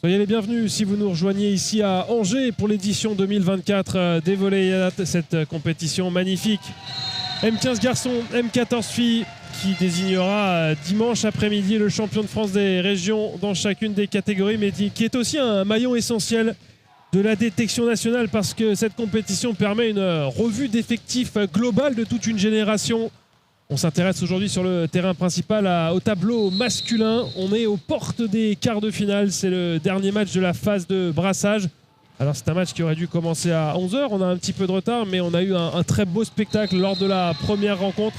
Soyez les bienvenus si vous nous rejoignez ici à Angers pour l'édition 2024 des Volleyat, cette compétition magnifique. M15 garçons, M14 filles qui désignera dimanche après-midi le champion de France des régions dans chacune des catégories, mais qui est aussi un maillon essentiel de la détection nationale parce que cette compétition permet une revue d'effectifs globale de toute une génération. On s'intéresse aujourd'hui sur le terrain principal au tableau masculin. On est aux portes des quarts de finale. C'est le dernier match de la phase de brassage. Alors c'est un match qui aurait dû commencer à 11 h. On a un petit peu de retard, mais on a eu un très beau spectacle lors de la première rencontre.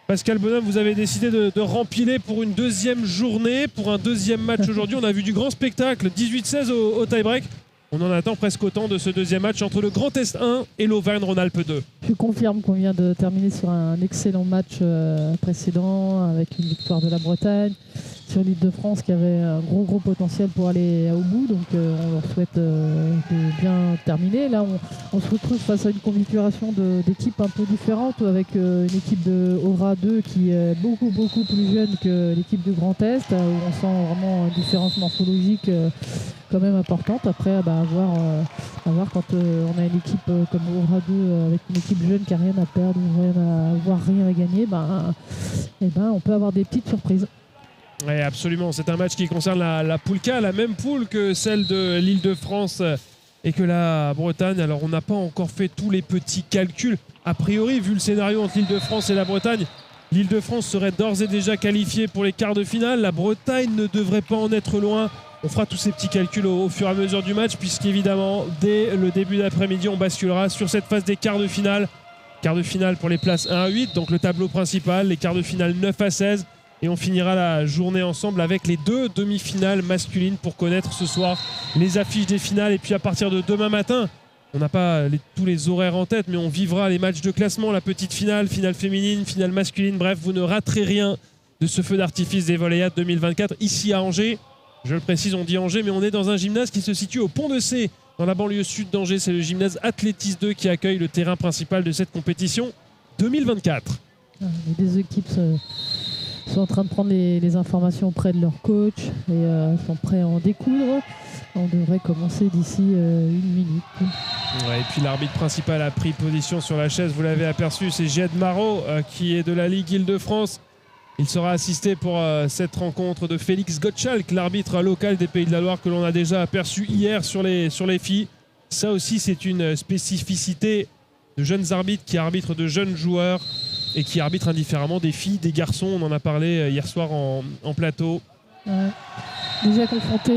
Pascal Bonhomme, vous avez décidé de rempiler pour une deuxième journée, pour un deuxième match aujourd'hui. On a vu du grand spectacle, 18-16 au tie-break. On en attend presque autant de ce deuxième match entre le Grand Est 1 et l'Auvergne-Rhône-Alpes 2. Je confirme qu'on vient de terminer sur un excellent match précédent avec une victoire de la Bretagne sur l'Île-de-France qui avait un gros potentiel pour aller au bout. Donc on leur souhaite de bien terminer. Là on se retrouve face à une configuration d'équipes un peu différente avec une équipe de Aura 2 qui est beaucoup plus jeune que l'équipe du Grand Est où on sent vraiment une différence morphologique quand même importante. Après à voir quand on a une équipe comme Aura 2 avec une équipe jeune qui n'a rien à perdre voire rien à gagner, on peut avoir des petites surprises. Oui, absolument. C'est un match qui concerne la poule K, la même poule que celle de l'Île-de-France et que la Bretagne. Alors, on n'a pas encore fait tous les petits calculs. A priori, vu le scénario entre l'Île-de-France et la Bretagne, l'Île-de-France serait d'ores et déjà qualifiée pour les quarts de finale. La Bretagne ne devrait pas en être loin. On fera tous ces petits calculs au fur et à mesure du match, puisqu'évidemment, dès le début d'après-midi, on basculera sur cette phase des quarts de finale. Quarts de finale pour les places 1 à 8, donc le tableau principal, les quarts de finale 9 à 16. Et on finira la journée ensemble avec les deux demi-finales masculines pour connaître ce soir les affiches des finales. Et puis à partir de demain matin, on n'a pas tous les horaires en tête, mais on vivra les matchs de classement, la petite finale, finale féminine, finale masculine. Bref, vous ne raterez rien de ce feu d'artifice des Volleyat 2024 ici à Angers. Je le précise, on dit Angers, mais on est dans un gymnase qui se situe au Pont de C, dans la banlieue sud d'Angers. C'est le gymnase Athlétis 2 qui accueille le terrain principal de cette compétition 2024. Les deux équipes sont en train de prendre les informations auprès de leur coach et sont prêts à en découdre. On devrait commencer d'ici une minute. Ouais, et puis l'arbitre principal a pris position sur la chaise, vous l'avez aperçu, c'est Jed Marot qui est de la Ligue Île-de-France. Il sera assisté pour cette rencontre de Félix Gottschalk, l'arbitre local des Pays de la Loire que l'on a déjà aperçu hier sur les filles. Ça aussi, c'est une spécificité de jeunes arbitres qui arbitrent de jeunes joueurs et qui arbitrent indifféremment des filles, des garçons. On en a parlé hier soir en plateau. Ouais. Déjà confronté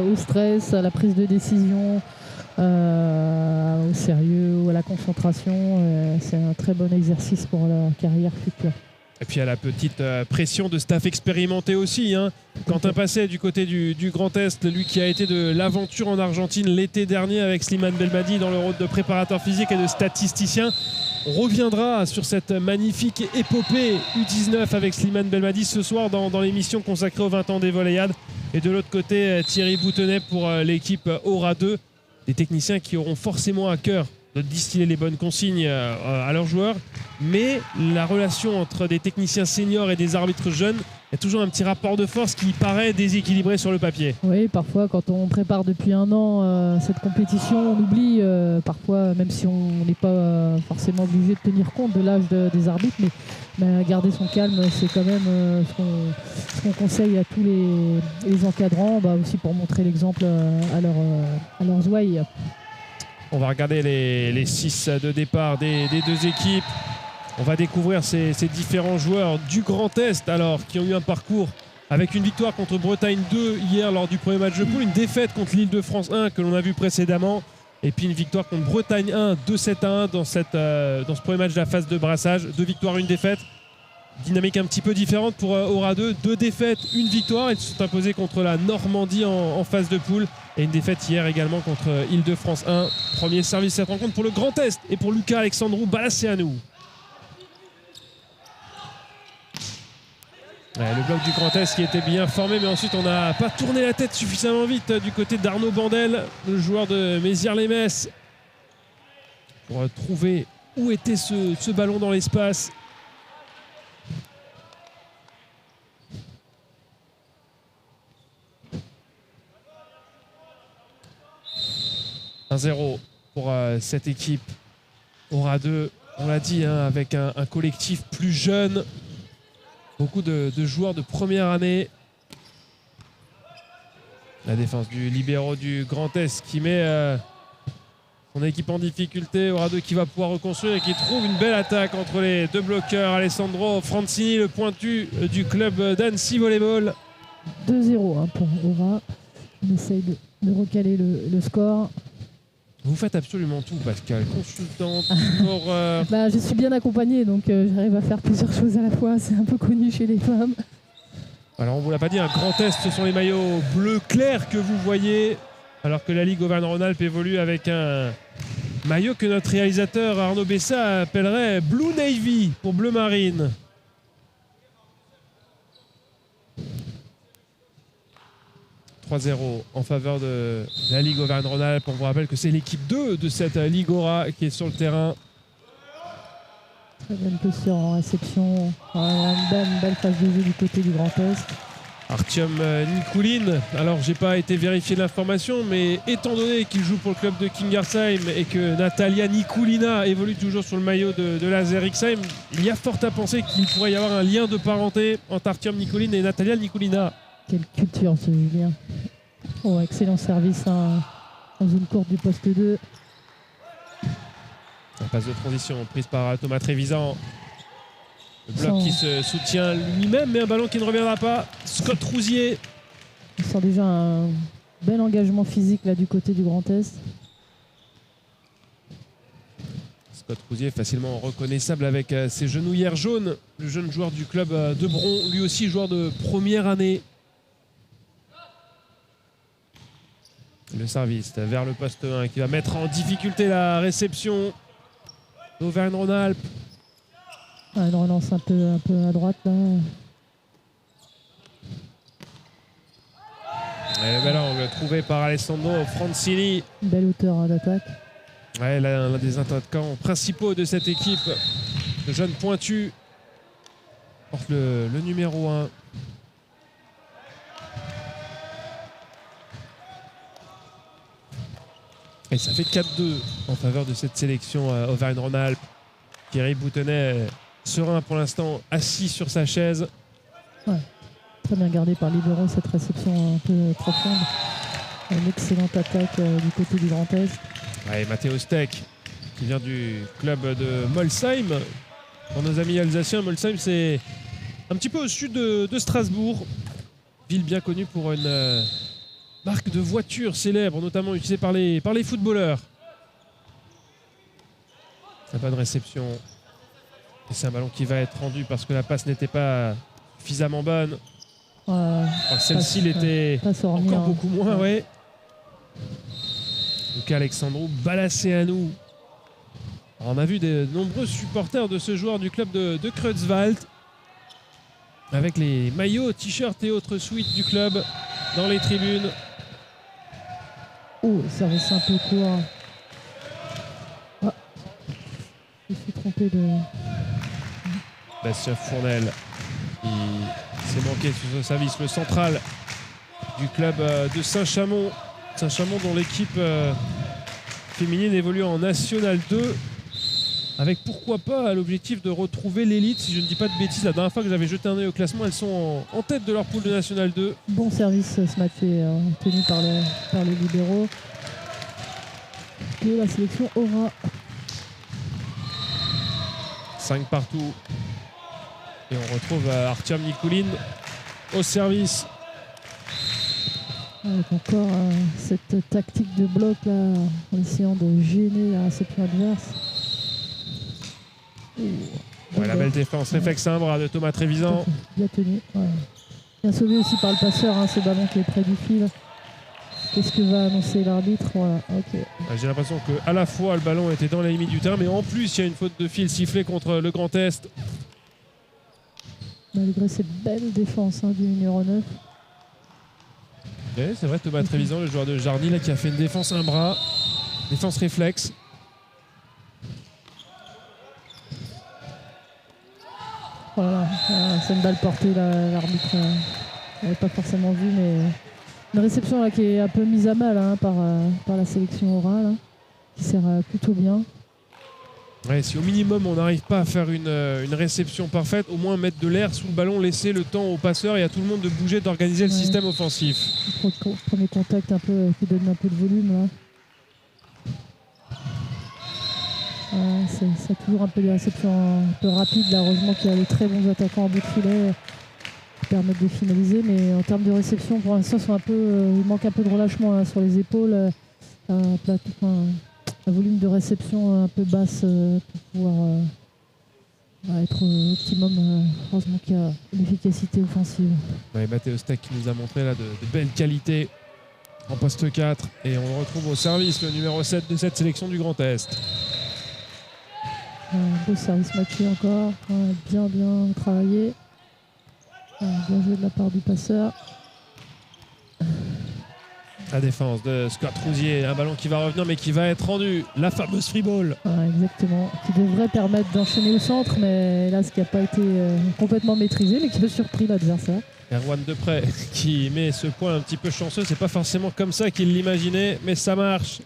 au stress, à la prise de décision, au sérieux, à la concentration. C'est un très bon exercice pour leur carrière future. Et puis à la petite pression de staff expérimenté aussi. Quentin Passet du côté du Grand Est, lui qui a été de l'aventure en Argentine l'été dernier avec Slimane Belmadi dans le rôle de préparateur physique et de statisticien. On reviendra sur cette magnifique épopée U19 avec Slimane Belmadi ce soir dans l'émission consacrée aux 20 ans des Volleyades. Et de l'autre côté, Thierry Boutonnet pour l'équipe Aura 2. Des techniciens qui auront forcément à cœur de distiller les bonnes consignes à leurs joueurs. Mais la relation entre des techniciens seniors et des arbitres jeunes, il y a toujours un petit rapport de force qui paraît déséquilibré sur le papier. Oui, parfois quand on prépare depuis un an cette compétition, on oublie parfois, même si on n'est pas forcément obligé de tenir compte de l'âge des arbitres, mais garder son calme, c'est quand même ce qu'on conseille à tous les encadrants, aussi pour montrer l'exemple à leurs ouailles. On va regarder les 6 de départ des deux équipes. On va découvrir ces différents joueurs du Grand Est alors qui ont eu un parcours avec une victoire contre Bretagne 2 hier lors du premier match de poule, une défaite contre l'Île-de-France 1 que l'on a vu précédemment. Et puis une victoire contre Bretagne 1, 2-7-1 dans ce premier match de la phase de brassage. 2 victoires, 1 défaite. Dynamique un petit peu différente pour Aura 2. 2 défaites, 1 victoire. Ils se sont imposés contre la Normandie en phase de poule. Et une défaite hier également contre Île-de-France 1. Premier service de cette rencontre pour le Grand Est et pour Lucas Alexandrou Balasséanou. Ouais, le bloc du Grand Est qui était bien formé, mais ensuite on n'a pas tourné la tête suffisamment vite du côté d'Arnaud Bandel, le joueur de Mézières-les-Messes, pour trouver où était ce ballon dans l'espace. « 1-0 pour cette équipe. Aura 2, on l'a dit, hein, avec un collectif plus jeune. Beaucoup de joueurs de première année. La défense du libéro du Grand Est qui met son équipe en difficulté. Aura 2 qui va pouvoir reconstruire et qui trouve une belle attaque entre les 2 bloqueurs. Alessandro Francini, le pointu du club d'Annecy Volleyball. 2-0 hein, pour Aura. On essaye de recaler le score. Vous faites absolument tout, Pascal. Consultante, scoreur. Je suis bien accompagnée, donc j'arrive à faire plusieurs choses à la fois. C'est un peu connu chez les femmes. Alors on ne vous l'a pas dit, un Grand Est, ce sont les maillots bleu clair que vous voyez, alors que la Ligue Auvergne-Rhône-Alpes évolue avec un maillot que notre réalisateur Arnaud Bessa appellerait Blue Navy pour bleu marine. « 3-0 en faveur de la Ligue Auvergne-Rhône-Alpes. On vous rappelle que c'est l'équipe 2 de cette Ligue Aura qui est sur le terrain. Très bonne posture en réception. Une belle phase de jeu du côté du Grand Est. Artyom Nikulin. Alors, j'ai pas été vérifier l'information, mais étant donné qu'il joue pour le club de Kingersheim et que Natalia Nikulina évolue toujours sur le maillot de Laser Xheim, il y a fort à penser qu'il pourrait y avoir un lien de parenté entre Artyom Nikulin et Natalia Nikulina. Quelle culture ce Julien. Oh, excellent service en zone courte du poste 2. La passe de transition prise par Thomas Trévisan. Le bloc qui se soutient lui-même, mais un ballon qui ne reviendra pas. Scott Rousier. On sent déjà un bel engagement physique là du côté du Grand Est. Scott Rousier facilement reconnaissable avec ses genouillères jaunes. Le jeune joueur du club de Bron, lui aussi joueur de première année. Le service vers le poste 1 qui va mettre en difficulté la réception d'Auvergne-Rhône-Alpes. Une relance un peu à droite là. Et le bel angle trouvé par Alessandro Francini. Belle hauteur d'attaque. Ouais, l'un des attaquants principaux de cette équipe. Le jeune pointu porte le numéro 1. Et ça fait 4-2 en faveur de cette sélection Auvergne-Rhône-Alpes. Thierry Boutonnet, serein pour l'instant, assis sur sa chaise. Ouais. Très bien gardé par Libero, cette réception un peu profonde. Une excellente attaque du côté du Grand Est. Ouais, Mathéo Steck, qui vient du club de Molsheim. Pour nos amis alsaciens, Molsheim, c'est un petit peu au sud de Strasbourg. Ville bien connue pour une marque de voitures célèbre, notamment utilisée par les footballeurs. Ça n'a pas de réception. Et c'est un ballon qui va être rendu parce que la passe n'était pas suffisamment bonne. Celle-ci l'était encore beaucoup moins. Ouais. Donc Alexandrou Balasséanou. On a vu de nombreux supporters de ce joueur du club de Creutzwald avec les maillots, t-shirts et autres suites du club dans les tribunes. Oh, service un peu court. Ah, je me suis trompé de... Bastien Fournel qui s'est manqué sur ce service. Le central du club de Saint-Chamond. Saint-Chamond dont l'équipe féminine évolue en National 2. Avec pourquoi pas l'objectif de retrouver l'élite. Si je ne dis pas de bêtises, la dernière fois que j'avais jeté un œil au classement, elles sont en tête de leur poule de National 2. Bon service ce match est tenu par les libéraux de la sélection Aura. 5 partout. Et on retrouve Artyom Nikulin au service. Avec encore cette tactique de bloc là, en essayant de gêner la réception adverse. Ouais, la belle défense, réflexe un bras de Thomas Trévisan. Bien tenu. Ouais. Bien sauvé aussi par le passeur, hein, ce ballon qui est près du fil. Qu'est-ce que va annoncer l'arbitre? Voilà, ok. J'ai l'impression qu'à la fois le ballon était dans la limite du terrain, mais en plus il y a une faute de fil sifflée contre le Grand Est. Malgré cette belle défense du numéro 9. Ouais, c'est vrai, Thomas Trévisan, le joueur de Jarny, là, qui a fait une défense un bras. Défense réflexe. Voilà, c'est une balle portée, l'arbitre n'avait pas forcément vu, mais une réception là, qui est un peu mise à mal par la sélection orale, hein, qui sert plutôt bien. Ouais, si au minimum on n'arrive pas à faire une réception parfaite, au moins mettre de l'air sous le ballon, laisser le temps aux passeurs et à tout le monde de bouger, d'organiser le système offensif. Premier contact un peu, qui donne un peu de volume là. C'est toujours un peu des réceptions un peu rapides. Là, heureusement qu'il y a de très bons attaquants en bout de filet qui permettent de finaliser. Mais en termes de réception, pour l'instant, il manque un peu de relâchement là, sur les épaules. Un volume de réception un peu basse pour pouvoir être au optimum. Heureusement qu'il y a une efficacité offensive. Ouais, Mathéo Steck qui nous a montré là de belles qualités en poste 4. Et on le retrouve au service, le numéro 7 de cette sélection du Grand Est. Un beau service matché encore, bien travaillé, bien joué de la part du passeur. La défense de Scott Rousier, un ballon qui va revenir mais qui va être rendu, la fameuse free ball. Exactement, qui devrait permettre d'enchaîner au centre, mais là ce qui n'a pas été complètement maîtrisé, mais qui a surpris l'adversaire. Erwan Deprez qui met ce point un petit peu chanceux, c'est pas forcément comme ça qu'il l'imaginait, mais ça marche.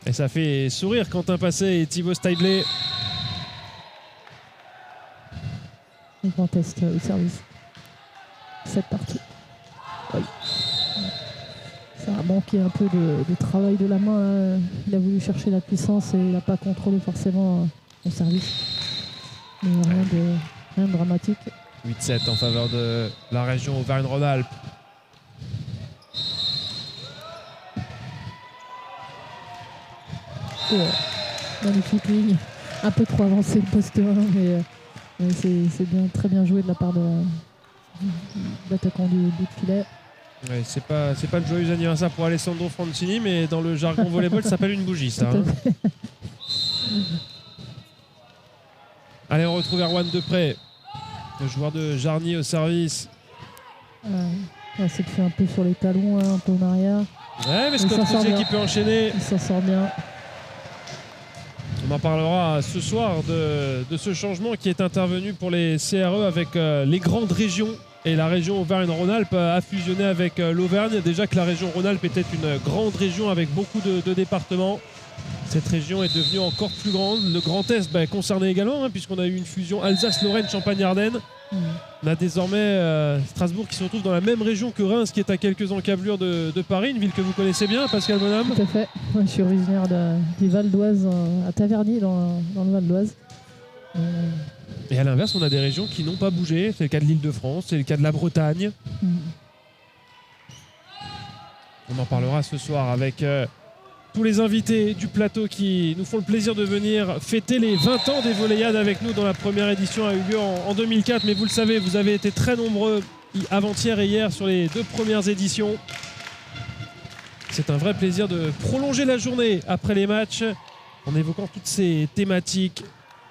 Et ça fait sourire Quentin Passé et Thibaut Steiblé. Le Grand Est au service. Cette partie. Oui. Ça a manqué un peu de travail de la main. Là. Il a voulu chercher la puissance et il n'a pas contrôlé forcément son service. Mais rien de dramatique. 8-7 en faveur de la région Auvergne-Rhône-Alpes. Magnifique ligne, un peu trop avancé le poste 1, mais c'est très bien joué de la part de l'attaquant du bout de filet. Ouais, c'est pas le joyeux anniversaire pour Alessandro Francini, mais dans le jargon volleyball ça s'appelle une bougie ça. Allez, on retrouve Erwan Deprez, le joueur de Jarny au service. C'est fait un peu sur les talons, un peu en arrière. Ouais, mais Scott Rousier qui peut enchaîner. Il s'en sort bien. On en parlera ce soir de ce changement qui est intervenu pour les CRE avec les grandes régions. Et la région Auvergne-Rhône-Alpes a fusionné avec l'Auvergne. Déjà que la région Rhône-Alpes était une grande région avec beaucoup de départements. Cette région est devenue encore plus grande. Le Grand Est concerné également, puisqu'on a eu une fusion Alsace-Lorraine-Champagne-Ardenne. On a désormais Strasbourg qui se retrouve dans la même région que Reims, qui est à quelques encablures de Paris, une ville que vous connaissez bien, Pascal Bonhomme. Tout à fait. Moi, je suis originaire du Val d'Oise, à Taverny, dans le Val d'Oise. Et à l'inverse, on a des régions qui n'ont pas bougé. C'est le cas de l'Île-de-France, c'est le cas de la Bretagne. On en parlera ce soir avec tous les invités du plateau qui nous font le plaisir de venir fêter les 20 ans des Volleyades avec nous dans la première édition a eu lieu en 2004. Mais vous le savez, vous avez été très nombreux avant-hier et hier sur les 2 premières éditions. C'est un vrai plaisir de prolonger la journée après les matchs en évoquant toutes ces thématiques.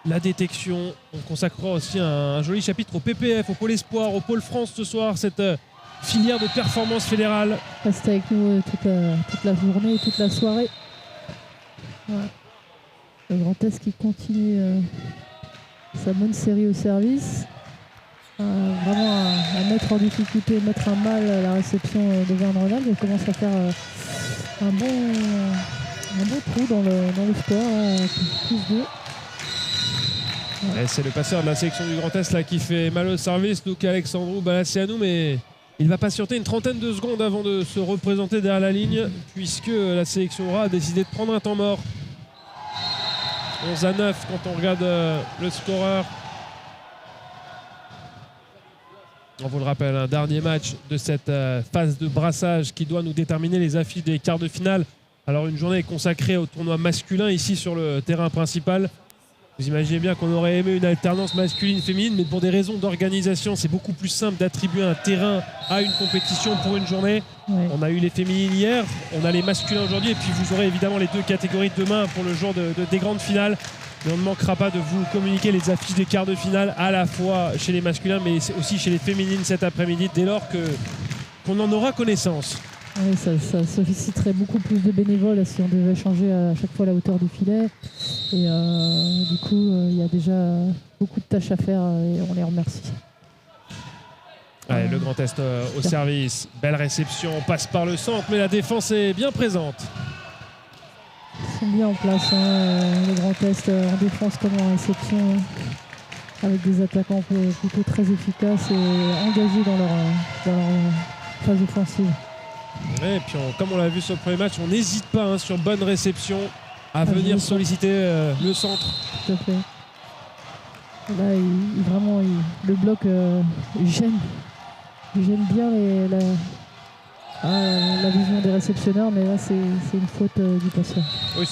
La détection, on consacrera aussi un joli chapitre au PPF, au Pôle Espoir, au Pôle France ce soir, cette filière de performance fédérale. Restez avec nous toute la journée, toute la soirée. Voilà. Le Grand Est qui continue sa bonne série au service. Vraiment à mettre en difficulté, mettre à mal la réception d'Auvergne-Rhône-Alpes. Elle commence à faire un bon trou dans le score, plus 2. C'est le passeur de la sélection du Grand Est là, qui fait mal au service, Luca Alexandrou Balassianou, mais il va patienter une trentaine de secondes avant de se représenter derrière la ligne, puisque la sélection aura décidé de prendre un temps mort. 11-9 quand on regarde le scoreur. On vous le rappelle, un dernier match de cette phase de brassage qui doit nous déterminer les affiches des quarts de finale. Alors une journée consacrée au tournoi masculin ici sur le terrain principal. Vous imaginez bien qu'on aurait aimé une alternance masculine-féminine, mais pour des raisons d'organisation, c'est beaucoup plus simple d'attribuer un terrain à une compétition pour une journée. Ouais. On a eu les féminines hier, on a les masculins aujourd'hui, et puis vous aurez évidemment les deux catégories demain pour le jour des grandes finales. Mais on ne manquera pas de vous communiquer les affiches des quarts de finale à la fois chez les masculins, mais aussi chez les féminines cet après-midi, dès lors qu'on en aura connaissance. Ouais, ça solliciterait beaucoup plus de bénévoles si on devait changer à chaque fois la hauteur du filet. Et du coup, il y a déjà beaucoup de tâches à faire et on les remercie. Allez, le Grand Est au service. Belle réception, on passe par le centre, mais la défense est bien présente. Ils sont bien en place, le Grand Est en défense comme en réception, avec des attaquants plutôt très efficaces et engagés dans leur phase offensive. Et puis comme on l'a vu sur le premier match, on n'hésite pas sur bonne réception à venir solliciter le centre. Tout à fait. Et là, le bloc gêne bien la vision des réceptionneurs, mais là c'est une faute du passeur. Oui,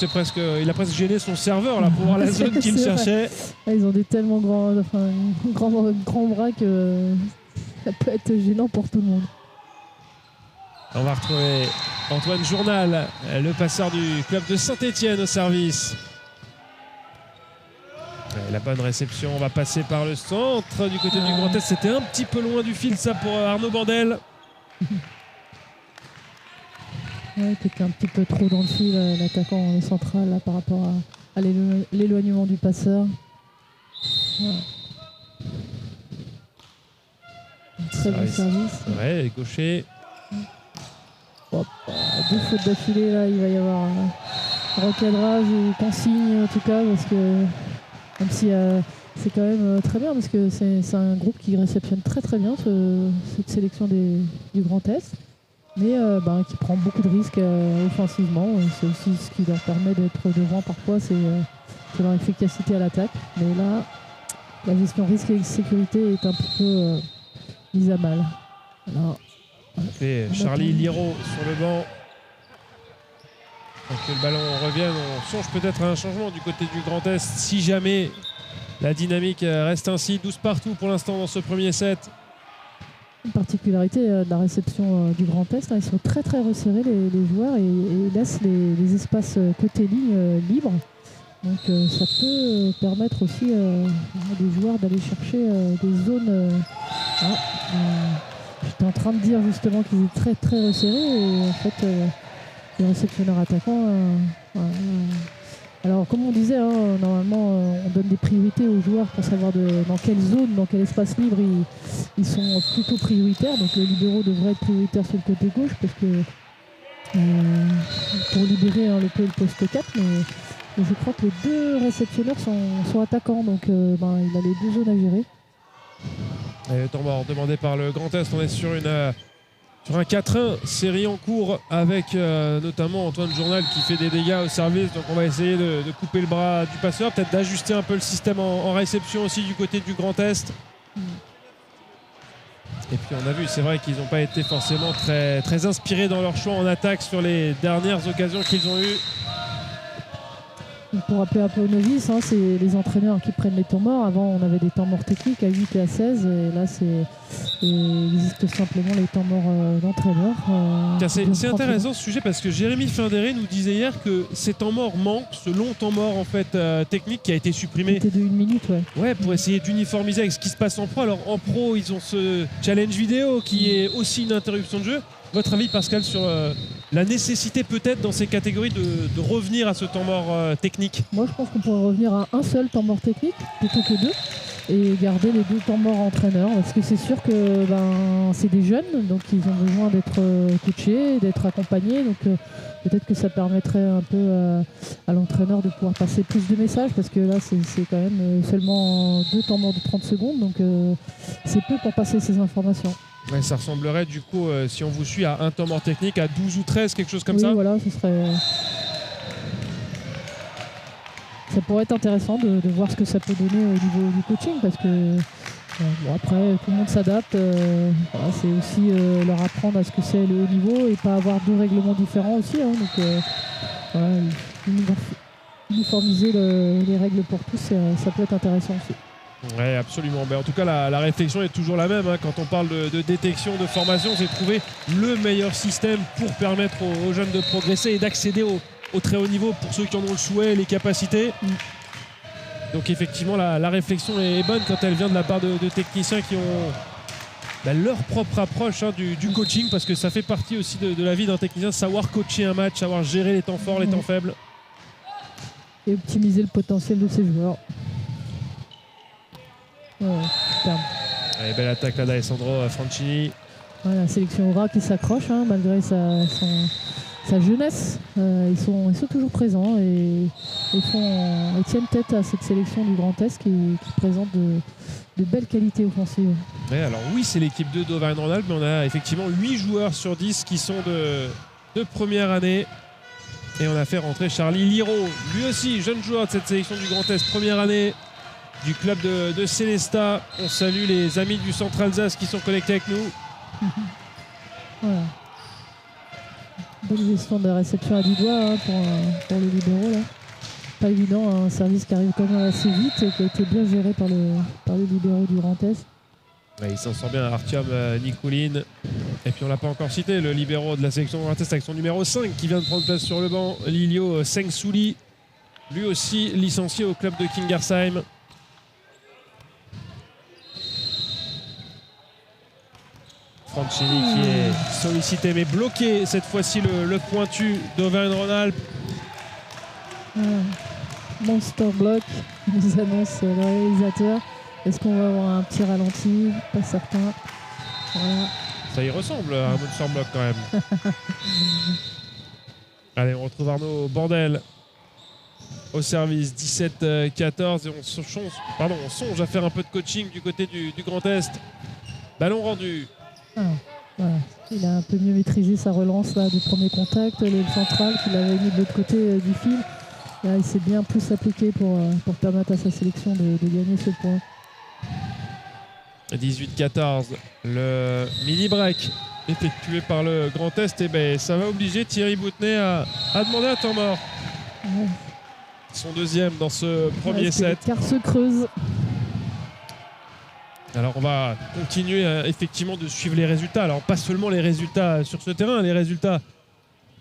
il a presque gêné son serveur là pour voir la zone qu'il cherchait. Ah, ils ont des tellement grands bras que ça peut être gênant pour tout le monde. On va retrouver Antoine Journal, le passeur du club de Saint-Étienne au service. Et la bonne réception, on va passer par le centre du côté du Grand Est. C'était un petit peu loin du fil ça pour Arnaud Bandel. Ouais, peut-être un petit peu trop dans le fil, l'attaquant central là, par rapport à l'éloignement du passeur. Voilà. Très bon service. Ouais, gaucher. Hop, deux fautes d'affilée, là, il va y avoir un recadrage ou consigne en tout cas, parce que même si c'est quand même très bien, parce que c'est un groupe qui réceptionne très très bien cette sélection du Grand Est, mais qui prend beaucoup de risques offensivement. C'est aussi ce qui leur permet d'être devant parfois, c'est leur efficacité à l'attaque. Mais là, la gestion risque et sécurité est un petit peu mise à mal. Alors, et Charlie Liraud sur le banc. Pour que le ballon revienne, on songe peut-être à un changement du côté du Grand Est si jamais la dynamique reste ainsi. 12 partout pour l'instant dans ce premier set. Une particularité de la réception du Grand Est, ils sont très très resserrés les joueurs et laissent les espaces côté ligne libres. Donc ça peut permettre aussi à des joueurs d'aller chercher des zones. J'étais en train de dire justement qu'ils étaient très très resserrés et en fait les réceptionneurs attaquants. Alors comme on disait, normalement on donne des priorités aux joueurs pour savoir dans quelle zone, dans quel espace libre ils sont plutôt prioritaires. Donc les libéraux devraient être prioritaires sur le côté gauche parce que pour libérer le poste 4, mais je crois que les deux réceptionneurs sont attaquants, donc il a les deux zones à gérer. Et le temps mort demandé par le Grand Est, on est sur un 4-1 série en cours avec notamment Antoine Journal qui fait des dégâts au service. Donc on va essayer de couper le bras du passeur, peut-être d'ajuster un peu le système en réception aussi du côté du Grand Est. Et puis on a vu, c'est vrai qu'ils n'ont pas été forcément très, très inspirés dans leur choix en attaque sur les dernières occasions qu'ils ont eues. Pour rappeler un peu aux novices, c'est les entraîneurs qui prennent les temps morts. Avant, on avait des temps morts techniques à 8 et à 16. Et là, il existe simplement les temps morts d'entraîneurs. C'est intéressant ce sujet parce que Jérémy Findéré nous disait hier que ces temps morts manquent, ce long temps mort en fait, technique qui a été supprimé. C'était de 1 minute, ouais, pour essayer d'uniformiser avec ce qui se passe en pro. Alors en pro, ils ont ce challenge vidéo qui est aussi une interruption de jeu. Votre avis, Pascal, sur la nécessité peut-être dans ces catégories de revenir à ce temps mort technique? Moi, je pense qu'on pourrait revenir à un seul temps mort technique plutôt que deux et garder les deux temps morts entraîneurs, parce que c'est sûr que c'est des jeunes, donc ils ont besoin d'être coachés, d'être accompagnés. Donc peut-être que ça permettrait un peu à l'entraîneur de pouvoir passer plus de messages, parce que là, c'est quand même seulement deux temps morts de 30 secondes, donc c'est peu pour passer ces informations. Ouais, ça ressemblerait du coup, si on vous suit, à un temps mort technique à 12 ou 13, quelque chose comme ça. Oui, voilà, ce serait... Ça pourrait être intéressant de voir ce que ça peut donner au niveau du coaching, parce que Bon, après, tout le monde s'adapte. Voilà, c'est aussi leur apprendre à ce que c'est le haut niveau et pas avoir deux règlements différents aussi. Hein, donc, voilà, uniformiser les règles pour tous, ça peut être intéressant aussi. Oui, absolument. En tout cas, la réflexion est toujours la même. Hein. Quand on parle de détection, de formation, c'est de trouver le meilleur système pour permettre aux jeunes de progresser et d'accéder au très haut niveau pour ceux qui en ont le souhait et les capacités. Donc effectivement, la réflexion est bonne quand elle vient de la part de techniciens qui ont leur propre approche du coaching, parce que ça fait partie aussi de la vie d'un technicien, savoir coacher un match, savoir gérer les temps forts, les temps faibles. Et optimiser le potentiel de ses joueurs. Allez, belle attaque là d'Alessandro Franchini. Ouais, la sélection Aura qui s'accroche malgré sa jeunesse. Ils sont toujours présents et ils tiennent tête à cette sélection du Grand Est qui présente de belles qualités offensives. Ouais, alors oui, c'est l'équipe 2 d'Auvergne-Rhône-Alpes, mais on a effectivement 8 joueurs sur 10 qui sont de première année. Et on a fait rentrer Charlie Liro, lui aussi jeune joueur de cette sélection du Grand Est, première année du club de Célestat. On salue les amis du Centre Alsace qui sont connectés avec nous. Voilà. Bonne gestion de réception à 10 doigts pour les libéraux. Là. Pas évident, un service qui arrive quand même assez vite et qui a été bien géré par les libéraux du Grand Est. Ouais, il s'en sort bien, Artyom Nikulin. Et puis on l'a pas encore cité, le libéro de la sélection Grand Est avec son numéro 5 qui vient de prendre place sur le banc, Lilio Sengsouli, lui aussi licencié au club de Kingersheim. Franchini qui est sollicité mais bloqué cette fois-ci, le pointu d'Auvergne-Rhône-Alpes. Monster Block, nous annonce le réalisateur. Est-ce qu'on va avoir un petit ralenti? Pas certain. Voilà. Ça y ressemble à un Monster Block quand même. Allez, on retrouve Arnaud Bordel au service, 17-14, et on songe à faire un peu de coaching du côté du Grand Est. Ballon rendu. Voilà. Il a un peu mieux maîtrisé sa relance là, du premier contact, le central qu'il avait mis de l'autre côté du fil. Là, il s'est bien plus appliqué pour permettre à sa sélection de gagner ce point. 18-14, le mini-break effectué par le Grand Est, et ça va obliger Thierry Boutenay à demander un temps mort. Ouais. Son deuxième dans ce premier set. Car se creuse. Alors on va continuer effectivement de suivre les résultats. Alors pas seulement les résultats sur ce terrain, les résultats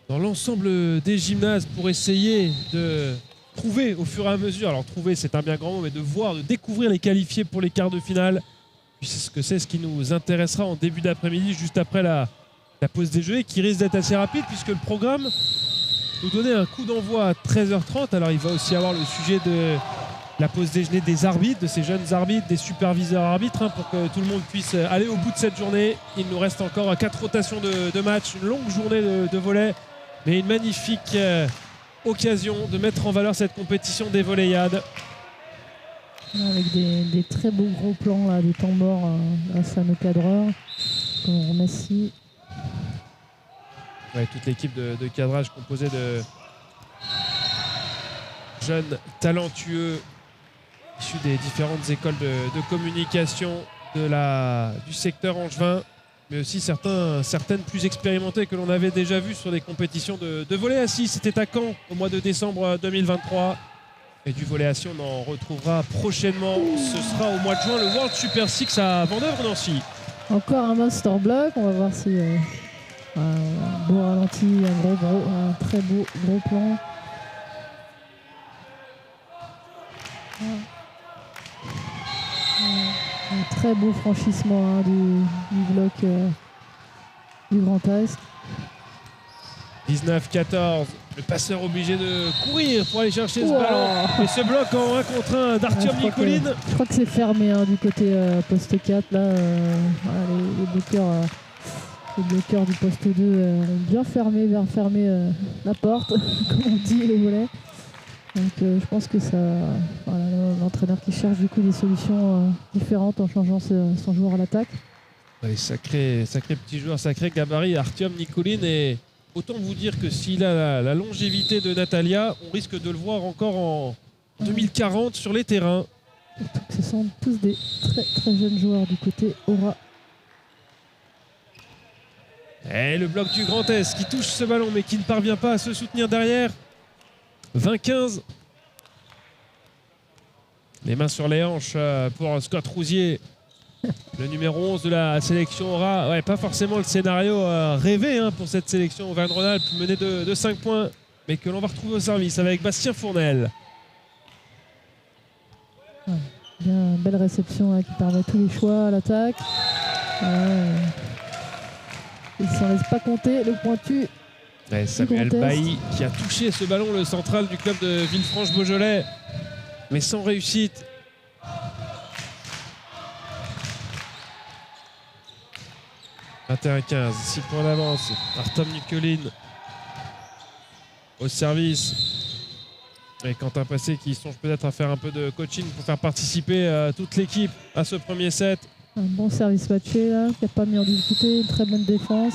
dans l'ensemble des gymnases pour essayer de trouver au fur et à mesure. Alors trouver, c'est un bien grand mot, mais de voir, de découvrir les qualifiés pour les quarts de finale. Puisque c'est ce qui nous intéressera en début d'après-midi, juste après la pause déjeuner, qui risque d'être assez rapide puisque le programme nous donnait un coup d'envoi à 13h30. Alors il va aussi avoir le sujet de la pause déjeuner des arbitres, de ces jeunes arbitres, des superviseurs arbitres, pour que tout le monde puisse aller au bout de cette journée. Il nous reste encore 4 rotations de matchs, une longue journée de volley, mais une magnifique occasion de mettre en valeur cette compétition des volleyades. Avec des très beaux gros plans, là, des temps morts grâce à nos cadreurs, comme on remercie. Ouais, toute l'équipe de cadrage composée de jeunes talentueux issus des différentes écoles de communication du secteur angevin, mais aussi certaines plus expérimentées que l'on avait déjà vues sur des compétitions de volley assis. C'était à Caen au mois de décembre 2023. Et du volley assis, on en retrouvera prochainement. Ce sera au mois de juin, le World Super Six à Vendeuvre-Nancy. Encore un Monster Block, on va voir si un beau ralenti, un très beau gros plan. Un très beau franchissement du bloc du Grand Est. 19-14, le passeur obligé de courir pour aller chercher ce ballon. Et ce bloc en 1 contre 1 d'Artyom Nikulin. Je crois que c'est fermé du côté poste 4. Là, les bloqueurs du poste 2 ont bien fermé la porte, comme on dit, les volets. Donc je pense que l'entraîneur qui cherche du coup des solutions différentes en changeant son joueur à l'attaque. Ouais, sacré petit joueur, sacré gabarit, Artyom Nikulin. Et autant vous dire que s'il a la longévité de Natalia, on risque de le voir encore en 2040 sur les terrains. ce sont tous des très très jeunes joueurs du côté Aura. Et le bloc du Grand Est qui touche ce ballon mais qui ne parvient pas à se soutenir derrière. 20-15. Les mains sur les hanches pour Scott Rousier, le numéro 11 de la sélection Aura. Ouais, pas forcément le scénario rêvé pour cette sélection Auvergne-Rhône-Alpes, menée de 5 points, mais que l'on va retrouver au service avec Bastien Fournel. Ouais, bien, belle réception qui permet tous les choix à l'attaque. Il ne s'en laisse pas compter, le pointu. Ouais, Samuel Bailly qui a touché ce ballon, le central du club de Villefranche-Beaujolais, mais sans réussite. « 21-15, 6 points d'avance. Artem Nicolin au service. Et Quentin Passé qui songe peut-être à faire un peu de coaching pour faire participer toute l'équipe à ce premier set. Un bon service matché là, qui n'a pas mis en difficulté, une très bonne défense.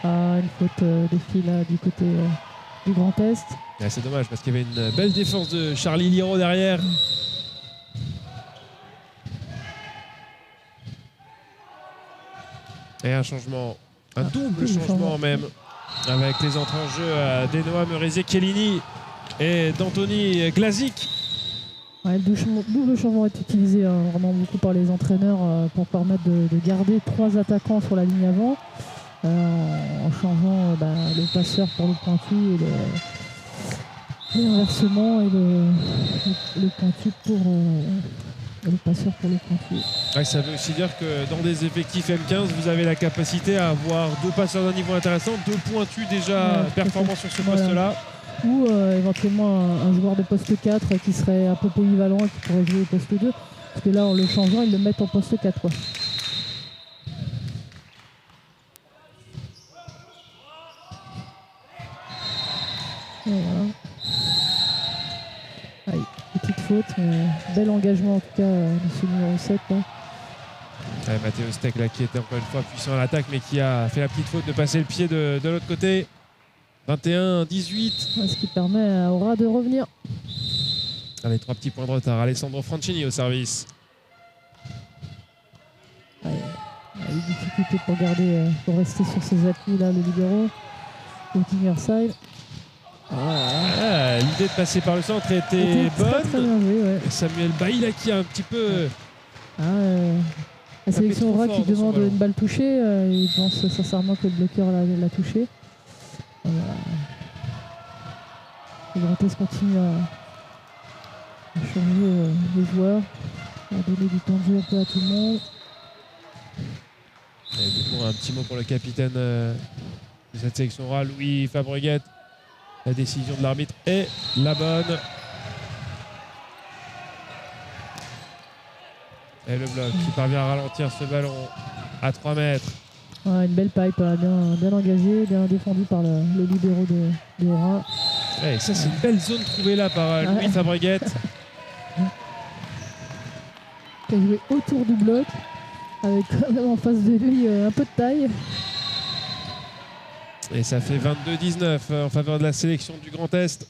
Une faute des filles là, du côté du Grand Est. Ouais, c'est dommage parce qu'il y avait une belle défense de Charlie Liro derrière. Et un changement, un double changement même, avec les entrées en jeu d'Enoa Merisier-Chiellini et d'Anthony Glazik. Ouais, le double changement est utilisé vraiment beaucoup par les entraîneurs pour permettre de garder 3 attaquants sur la ligne avant, en changeant le passeur pour le pointu et l'inversement et le pointu pour le passeur pour le pointu. Ouais, ça veut aussi dire que dans des effectifs M15, vous avez la capacité à avoir 2 passeurs d'un niveau intéressant, 2 pointus déjà performants sur ce poste-là. Ou éventuellement un joueur de poste 4 qui serait un peu polyvalent et qui pourrait jouer au poste 2. Parce que là, en le changeant, ils le mettent en poste 4. Ouais. Et voilà. Allez, petite faute, mais bel engagement en tout cas de ce numéro 7. Là. Ouais, Mathéo Steck là, qui était encore une fois puissant à l'attaque mais qui a fait la petite faute de passer le pied de l'autre côté. 21-18. Ce qui permet à Aura de revenir. Allez, 3 petits points de retard. Alessandro Franchini au service. Il a eu difficulté pour rester sur ses appuis là, le libéro. Le Kingerside. L'idée de passer par le centre était bonne. Très bien joué, ouais. Samuel Bailly là, qui a un petit peu... la sélection Aura qui demande une balle touchée. Il pense sincèrement que le bloqueur l'a touché. Le Grand Est continue à changer les joueurs, à donner du temps de jeu un peu à tout le monde. Et du coup, un petit mot pour le capitaine de cette sélection Aura, Louis Fabreguet. La décision de l'arbitre est la bonne. Et le bloc qui parvient à ralentir ce ballon à 3 mètres. Une belle pipe, bien engagée, bien défendue par le libéro de Aura. Et ça, c'est une belle zone trouvée là par Louis Fabreguet. Qui a joué autour du bloc, avec quand même en face de lui un peu de taille. Et ça fait 22-19 en faveur de la sélection du Grand Est.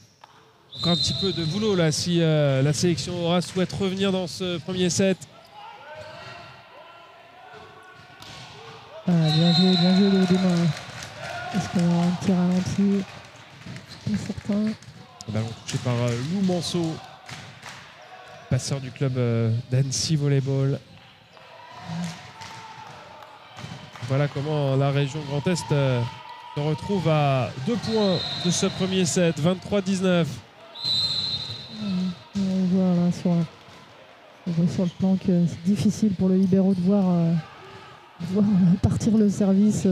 Encore un petit peu de boulot là si la sélection Aura souhaite revenir dans ce premier set. Bien joué le haut des mains. Est-ce qu'on aura un petit ralenti? Pas certain. Le ballon touché par Lou Manceau, passeur du club d'Annecy Volleyball. Voilà comment la région Grand Est se retrouve à 2 points de ce premier set, 23-19. On voit là sur le plan que c'est difficile pour le libéro de voir partir le service.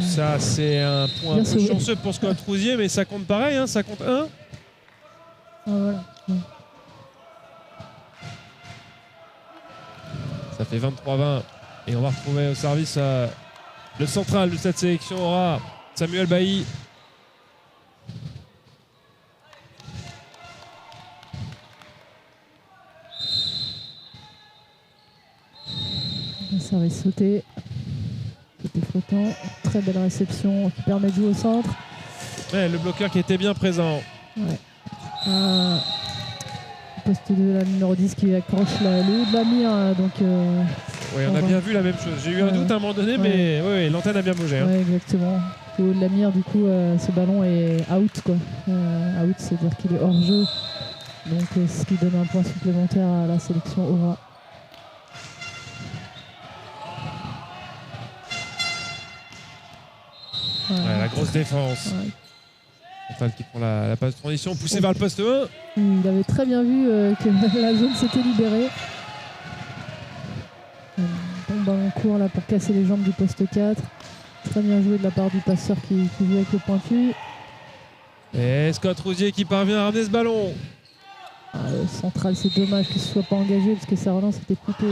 Ça c'est un point un peu chanceux pour Scott Rousier, mais ça compte pareil, ça compte 1. Voilà. Ça fait 23-20 et on va retrouver au service le central de cette sélection Aura, Samuel Bailly. Un service sauté. Côté flottant. Très belle réception qui permet de jouer au centre. Ouais, le bloqueur qui était bien présent. Ouais. poste de la numéro 10 qui accroche le haut de la mire. Donc, oui, on a bien vu la même chose. J'ai eu un doute à un moment donné, mais ouais, l'antenne a bien bougé. Oui, exactement. Le haut de la mire, du coup, ce ballon est out, quoi. Out, c'est-à-dire qu'il est hors jeu. Donc, ce qui donne un point supplémentaire à la sélection Aura. La grosse défense. Chantal qui prend la passe de transition, poussée vers le poste 1. Il avait très bien vu que la zone s'était libérée. Bon ballon court là pour casser les jambes du poste 4. Très bien joué de la part du passeur qui joue avec le pointu. Et Scott Rousier qui parvient à ramener ce ballon. Central, c'est dommage qu'il ne se soit pas engagé parce que sa relance était plutôt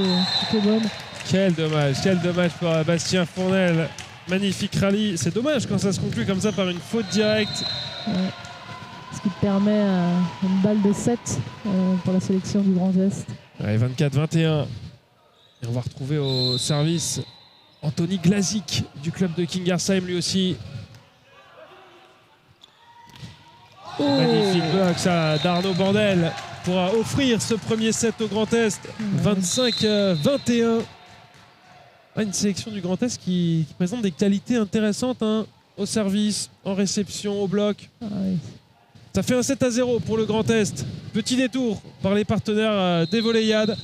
bonne. Quel dommage pour Bastien Fournel. Magnifique rallye. C'est dommage quand ça se conclut comme ça par une faute directe. Ce qui permet une balle de 7 pour la sélection du Grand Est. 24-21. Et on va retrouver au service Anthony Glazik du club de Kingersheim lui aussi. Magnifique bloc ça d'Arnaud Bandel pour offrir ce premier set au Grand Est. 25-21. Une sélection du Grand Est qui présente des qualités intéressantes au service, en réception, au bloc. Ça fait un 7-0 pour le Grand Est. Petit détour par les partenaires des Volleyades.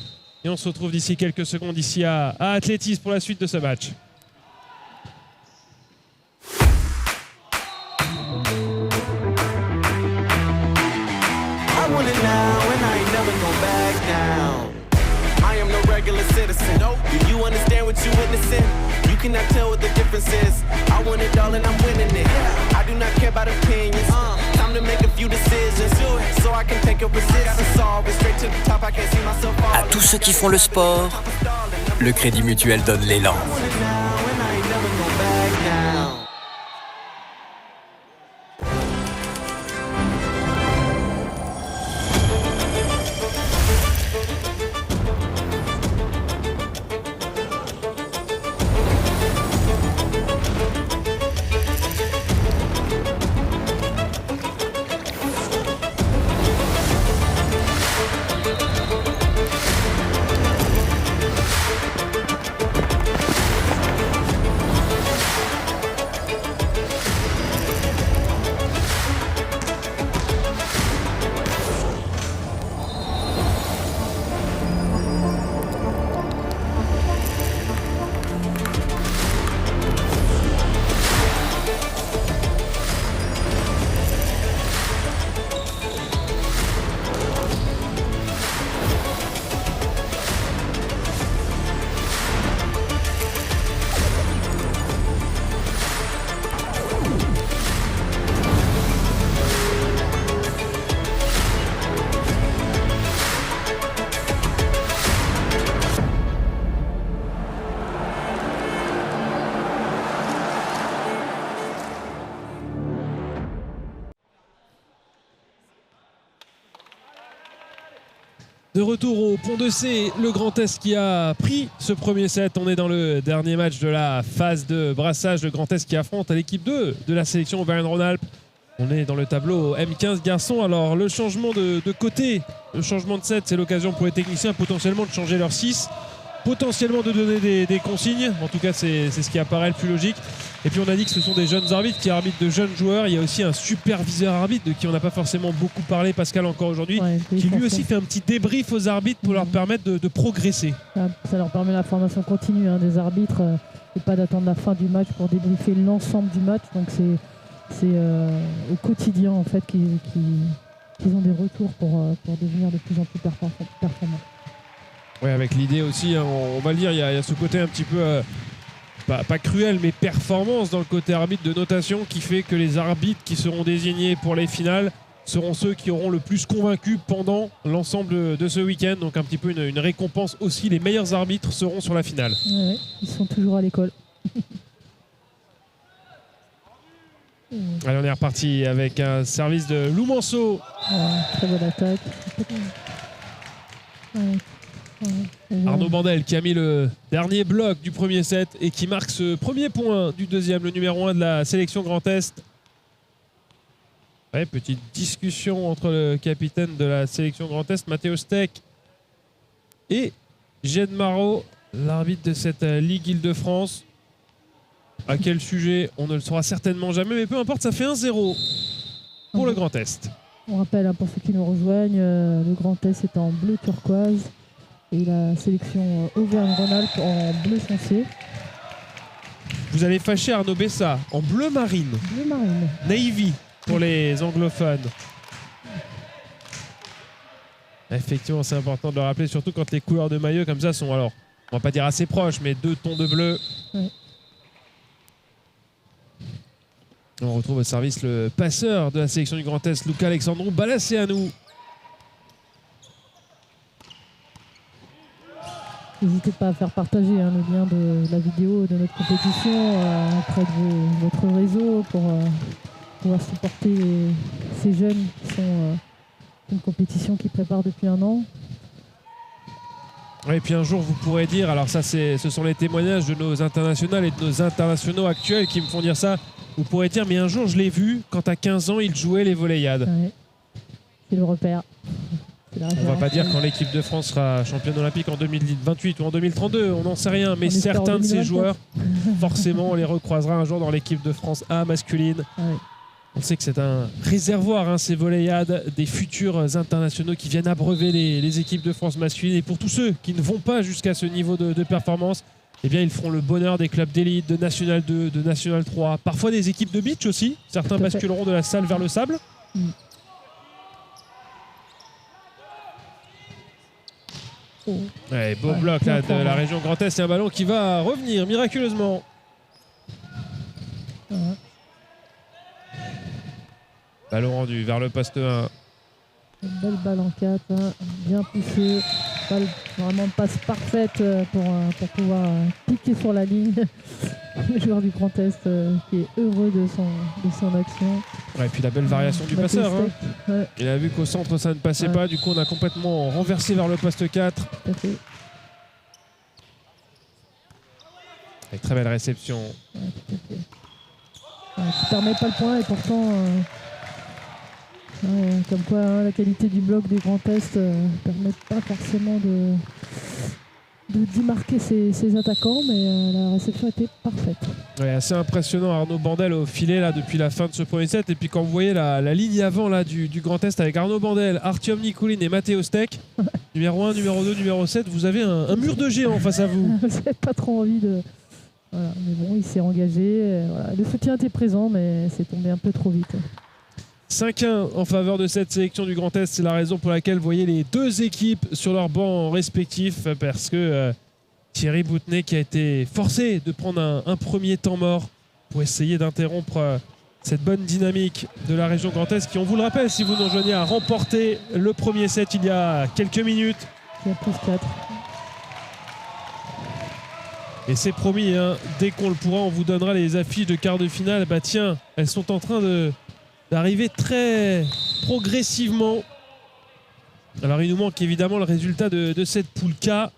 Et on se retrouve d'ici quelques secondes ici à Athlétis pour la suite de ce match. Citizen. Do you understand what you're witnessing? You cannot tell what the difference is. I want it all and I'm winning it. I do not care about opinions. Time to make a few decisions. So I can take your position. Solve it straight to the top. I can't see myself. À tous ceux qui font le sport, le Crédit Mutuel donne l'élan. De retour au Pont de C, le Grand Est qui a pris ce premier set. On est dans le dernier match de la phase de brassage. Le Grand Est qui affronte à l'équipe 2 de la sélection Auvergne-Rhône-Alpes. On est dans le tableau M15 garçons. Alors le changement de côté, le changement de set, c'est l'occasion pour les techniciens potentiellement de changer leur 6. Potentiellement de donner des consignes. En tout cas, c'est ce qui apparaît le plus logique. Et puis on a dit que ce sont des jeunes arbitres qui arbitrent de jeunes joueurs. Il y a aussi un superviseur arbitre de qui on n'a pas forcément beaucoup parlé, Pascal, encore aujourd'hui, qui lui aussi fait un petit débrief aux arbitres pour leur permettre de progresser. Ça leur permet la formation continue des arbitres et pas d'attendre la fin du match pour débriefer l'ensemble du match. Donc c'est au quotidien en fait qu'ils ont des retours pour devenir de plus en plus performants. Oui, avec l'idée aussi, on va le dire, il y a ce côté un petit peu, pas cruel, mais performance dans le côté arbitre de notation qui fait que les arbitres qui seront désignés pour les finales seront ceux qui auront le plus convaincu pendant l'ensemble de ce week-end. Donc un petit peu une récompense aussi. Les meilleurs arbitres seront sur la finale. Ouais, ils sont toujours à l'école. Allez, on est reparti avec un service de Lou Manceau. Très bonne attaque. Arnaud Bandel qui a mis le dernier bloc du premier set et qui marque ce premier point du deuxième, le numéro 1 de la sélection Grand Est. Ouais, petite discussion entre le capitaine de la sélection Grand Est, Matteo Steck, et Jed Marot, l'arbitre de cette Ligue Île-de-France. À quel sujet, on ne le saura certainement jamais, mais peu importe, ça fait 1-0 pour le Grand Est. On rappelle, hein, pour ceux qui nous rejoignent, le Grand Est est en bleu turquoise et la sélection Auvergne-Rhône-Alpes en bleu foncé. Vous allez fâcher Arnaud Bessa en bleu marine. Bleu marine. Navy pour les anglophones. Effectivement, c'est important de le rappeler, surtout quand les couleurs de maillot comme ça sont, alors, on va pas dire assez proches, mais 2 tons de bleu. Ouais. On retrouve au service le passeur de la sélection du Grand Est, Luca Alexandrou Balasseanu. N'hésitez pas à faire partager le lien de la vidéo de notre compétition auprès de votre réseau pour pouvoir supporter ces jeunes qui sont une compétition qu'ils préparent depuis 1 an. Et puis un jour vous pourrez dire, alors ça ce sont les témoignages de nos internationales et de nos internationaux actuels qui me font dire ça, vous pourrez dire mais un jour je l'ai vu quand à 15 ans il jouait les volleyades. Ouais. C'est le repère. On va pas dire quand l'équipe de France sera championne olympique en 2028 ou en 2032, on n'en sait rien, mais certains de ces joueurs, forcément on les recroisera un jour dans l'équipe de France A masculine. Ouais. On sait que c'est un réservoir, ces volleyades, des futurs internationaux qui viennent abreuver les équipes de France masculine. Et pour tous ceux qui ne vont pas jusqu'à ce niveau de performance, eh bien, ils feront le bonheur des clubs d'élite, de National 2, de National 3, parfois des équipes de beach aussi. Certains basculeront de la salle vers le sable. Ouais, beau bloc là, de la région Grand Est. C'est un ballon qui va revenir miraculeusement. Ouais. Ballon rendu vers le poste 1. Une belle balle en 4, bien poussée. Balle, vraiment passe parfaite pour pouvoir piquer sur la ligne. Le joueur du Grand Est qui est heureux de son action. Ouais, et puis la belle variation du passeur. Ouais. Il a vu qu'au centre ça ne passait pas, du coup on a complètement renversé vers le poste 4. Tout à fait. Avec très belle réception. Ouais, tout à fait. Ouais, qui permet pas le point et pourtant, comme quoi la qualité du bloc du Grand Est permet pas forcément de démarquer ses attaquants, mais la réception était parfaite. Ouais, assez impressionnant Arnaud Bandel au filet là depuis la fin de ce premier set. Et puis quand vous voyez la ligne avant là du Grand Est avec Arnaud Bandel, Artyom Nikulin et Matteo Steck, numéro 1, numéro 2, numéro 7, vous avez un mur de géants face à vous. Vous n'avez pas trop envie de... Voilà. Mais bon, il s'est engagé. Voilà. Le soutien était présent, mais c'est tombé un peu trop vite. 5-1 en faveur de cette sélection du Grand Est. C'est la raison pour laquelle vous voyez les deux équipes sur leurs bancs respectifs, parce que Thierry Boutenay qui a été forcé de prendre un premier temps mort pour essayer d'interrompre cette bonne dynamique de la région Grand Est qui, on vous le rappelle si vous nous rejoignez, a remporté le premier set il y a quelques minutes. Il y a plus 4. Et c'est promis, dès qu'on le pourra, on vous donnera les affiches de quart de finale. Bah tiens, elles sont en train d'arriver très progressivement. Alors il nous manque évidemment le résultat de cette poule K.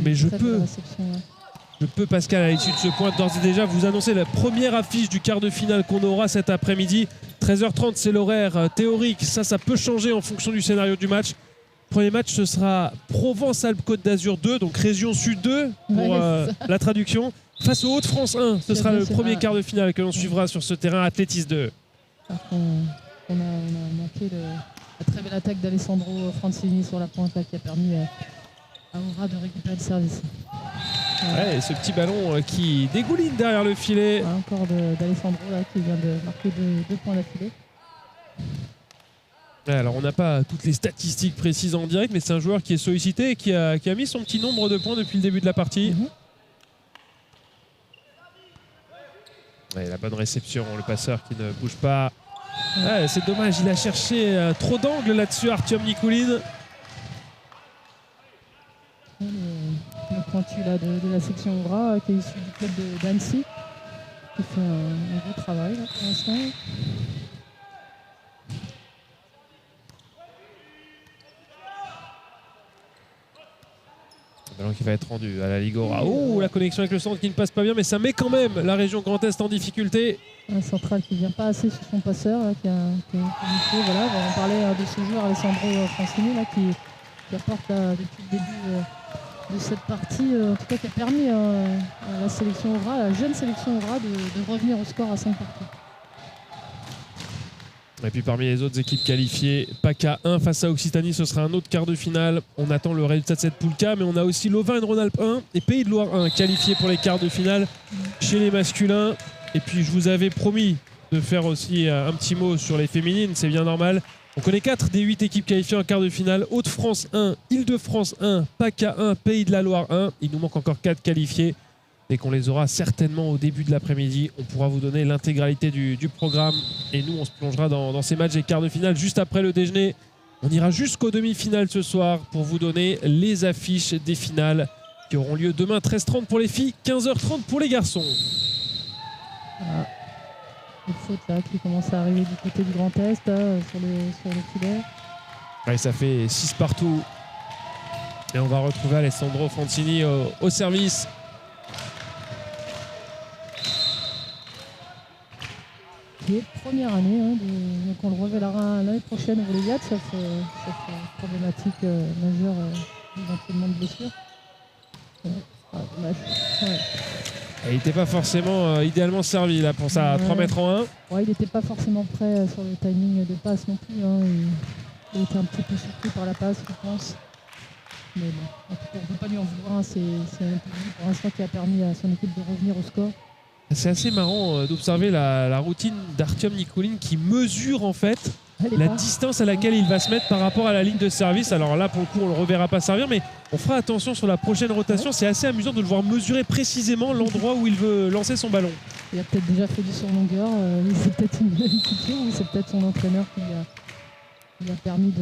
Mais je peux, Pascal, à l'issue de ce point, d'ores et déjà vous annoncer la première affiche du quart de finale qu'on aura cet après-midi. 13h30, c'est l'horaire théorique. Ça peut changer en fonction du scénario du match. Premier match, ce sera Provence-Alpes-Côte d'Azur 2, donc région Sud 2 pour la traduction. Face aux Hauts-de-France 1, ce sera le premier quart de finale que l'on suivra sur ce terrain Athlétis 2. On a manqué la très belle attaque d'Alessandro Francini sur la pointe là, qui a permis à Aura de récupérer le service. Ouais, et ce petit ballon qui dégouline derrière le filet. Encore d'Alessandro qui vient de marquer deux points d'affilée. Alors on n'a pas toutes les statistiques précises en direct, mais c'est un joueur qui est sollicité et qui a mis son petit nombre de points depuis le début de la partie. Ouais, la bonne réception, le passeur qui ne bouge pas. Ouais, c'est dommage, il a cherché trop d'angles là-dessus, Artyom Nikulin. Le pointu là, de la section Aura qui est issu du club d'Annecy, qui fait un beau travail là, pour l'instant. Ballon qui va être rendu à la Ligora. Oh, la connexion avec le centre qui ne passe pas bien, mais ça met quand même la région Grand Est en difficulté. Un central qui ne vient pas assez sur son passeur, là, qui voilà, on parlait de ce joueur Alessandro Francini là, qui apporte là, depuis le début de cette partie, en tout cas qui a permis à la sélection Aura, la jeune sélection Aura, de revenir au score à 5 parties. Et puis parmi les autres équipes qualifiées, PACA 1 face à Occitanie, ce sera un autre quart de finale. On attend le résultat de cette poule K, mais on a aussi l'Auvergne-Rhône-Alpes 1 et Pays de Loire 1 qualifiés pour les quarts de finale chez les masculins. Et puis je vous avais promis de faire aussi un petit mot sur les féminines, c'est bien normal. On connaît 4 des 8 équipes qualifiées en quart de finale. Hauts-de-France 1, Île-de-France 1, PACA 1, Pays de la Loire 1. Il nous manque encore 4 qualifiés. Dès qu'on les aura certainement au début de l'après-midi, on pourra vous donner l'intégralité du programme. Et nous, on se plongera dans ces matchs et quarts de finale juste après le déjeuner. On ira jusqu'aux demi-finales ce soir pour vous donner les affiches des finales qui auront lieu demain 13h30 pour les filles, 15h30 pour les garçons. Voilà. Les fautes là, qui commencent à arriver du côté du Grand Est, là, sur le filet. Ouais, ça fait 6 partout. Et on va retrouver Alessandro Francini au service. Première année, hein, donc on le reverra l'année prochaine au Goliath, sauf problématique majeure éventuellement de blessure. Dommage. Ouais. Et il n'était pas forcément idéalement servi là pour ça, 3 mètres en 1. Ouais, il n'était pas forcément prêt sur le timing de passe non plus. Hein. Il était un petit peu surpris par la passe, je pense. Mais bon, en tout cas, on ne peut pas lui en vouloir. Hein. C'est un peu pour l'instant qui a permis à son équipe de revenir au score. C'est assez marrant d'observer la routine d'Artyom Nikulin qui mesure en fait la distance à laquelle il va se mettre par rapport à la ligne de service. Alors là, pour le coup, on ne le reverra pas servir, mais on fera attention sur la prochaine rotation. C'est assez amusant de le voir mesurer précisément l'endroit où il veut lancer son ballon. Il a peut-être déjà fait du sur-longueur. C'est peut-être une culture ou c'est peut-être son entraîneur qui lui a permis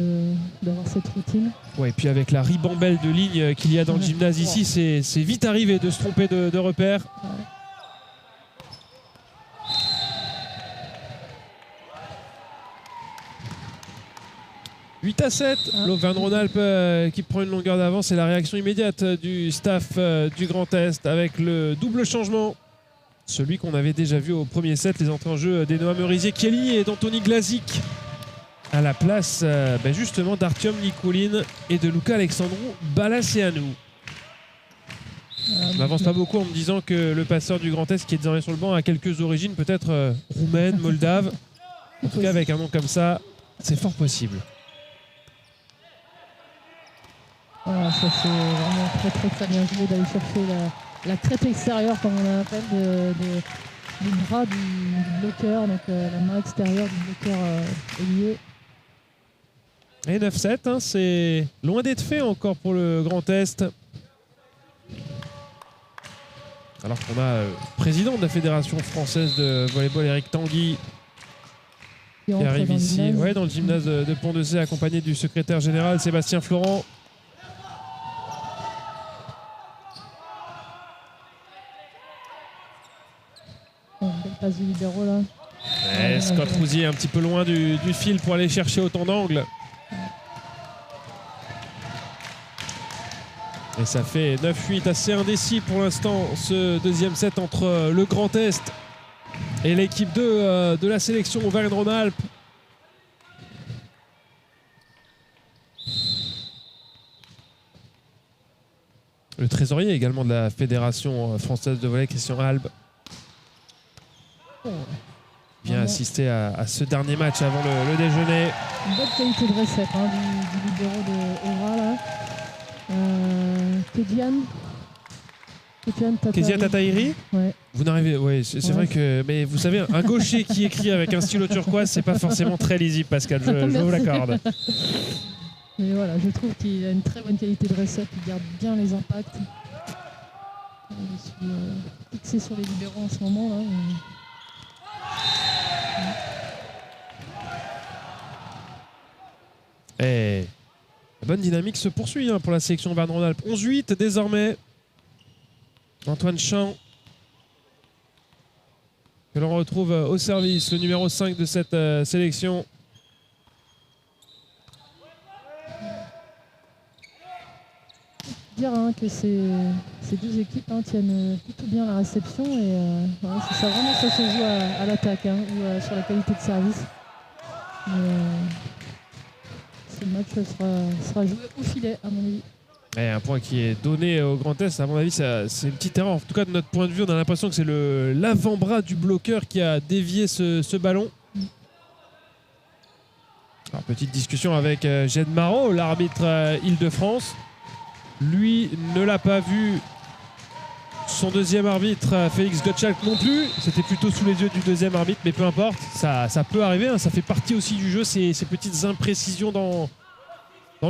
d'avoir cette routine. Ouais, et puis avec la ribambelle de lignes qu'il y a dans le gymnase ici, c'est vite arrivé de se tromper de repère. Ouais. 8-7, l'Auvergne-Rhône-Alpes qui prend une longueur d'avance et la réaction immédiate du staff du Grand Est avec le double changement. Celui qu'on avait déjà vu au premier set, les entrées en jeu d'Enoa Merisier-Kelly et d'Anthony Glazik à la place justement d'Artyom Nikulin et de Luca Alexandru Balaseanu. Je m'avance pas beaucoup en me disant que le passeur du Grand Est qui est désormais sur le banc a quelques origines peut-être roumaines, moldaves. En tout cas avec un nom comme ça, c'est fort possible. Voilà, ça c'est vraiment très bien joué d'aller chercher la crête extérieure, comme on l'appelle, du bras du bloqueur, donc la main extérieure du bloqueur ailier. Et 9-7, hein, c'est loin d'être fait encore pour le Grand Est. Alors qu'on a le président de la Fédération française de volleyball, Eric Tanguy, qui arrive ici dans le gymnase de Pont-de-Cé, accompagné du secrétaire général Sébastien Florent. Belle passe du libéro là. Ouais, Scott Rousier un petit peu loin du fil pour aller chercher autant d'angles. Et ça fait 9-8, assez indécis pour l'instant ce deuxième set entre le Grand Est et l'équipe 2 de la sélection Auvergne-Rhône-Alpes. Le trésorier également de la Fédération française de volley, Christian Albe, vient assister à ce dernier match avant le déjeuner. Une bonne qualité de recette du libéro de Aura là. Kezia Tatairi. Ouais. Vous n'arrivez, c'est vrai que, mais vous savez, un gaucher qui écrit avec un stylo turquoise, c'est pas forcément très lisible, Pascal. Je vous l'accorde. Mais voilà, je trouve qu'il a une très bonne qualité de recette. Il garde bien les impacts. Je suis fixé sur les libéraux en ce moment là. Et la bonne dynamique se poursuit pour la sélection Auvergne-Rhône-Alpes. 11-8 désormais. Antoine Champ, que l'on retrouve au service, le numéro 5 de cette sélection. dire que ces deux équipes tiennent plutôt bien la réception et voilà, c'est ça, vraiment ça se joue à l'attaque ou sur la qualité de service. Mais, ce match sera joué au filet à mon avis. Et un point qui est donné au Grand Est, à mon avis, c'est une petite erreur. En tout cas, de notre point de vue, on a l'impression que c'est l'avant-bras du bloqueur qui a dévié ce ballon. Alors, petite discussion avec Gene Marot, l'arbitre Île-de-France. Lui ne l'a pas vu. Son deuxième arbitre, Félix Gottschalk, non plus. C'était plutôt sous les yeux du deuxième arbitre, mais peu importe. Ça peut arriver, ça fait partie aussi du jeu, ces petites imprécisions dans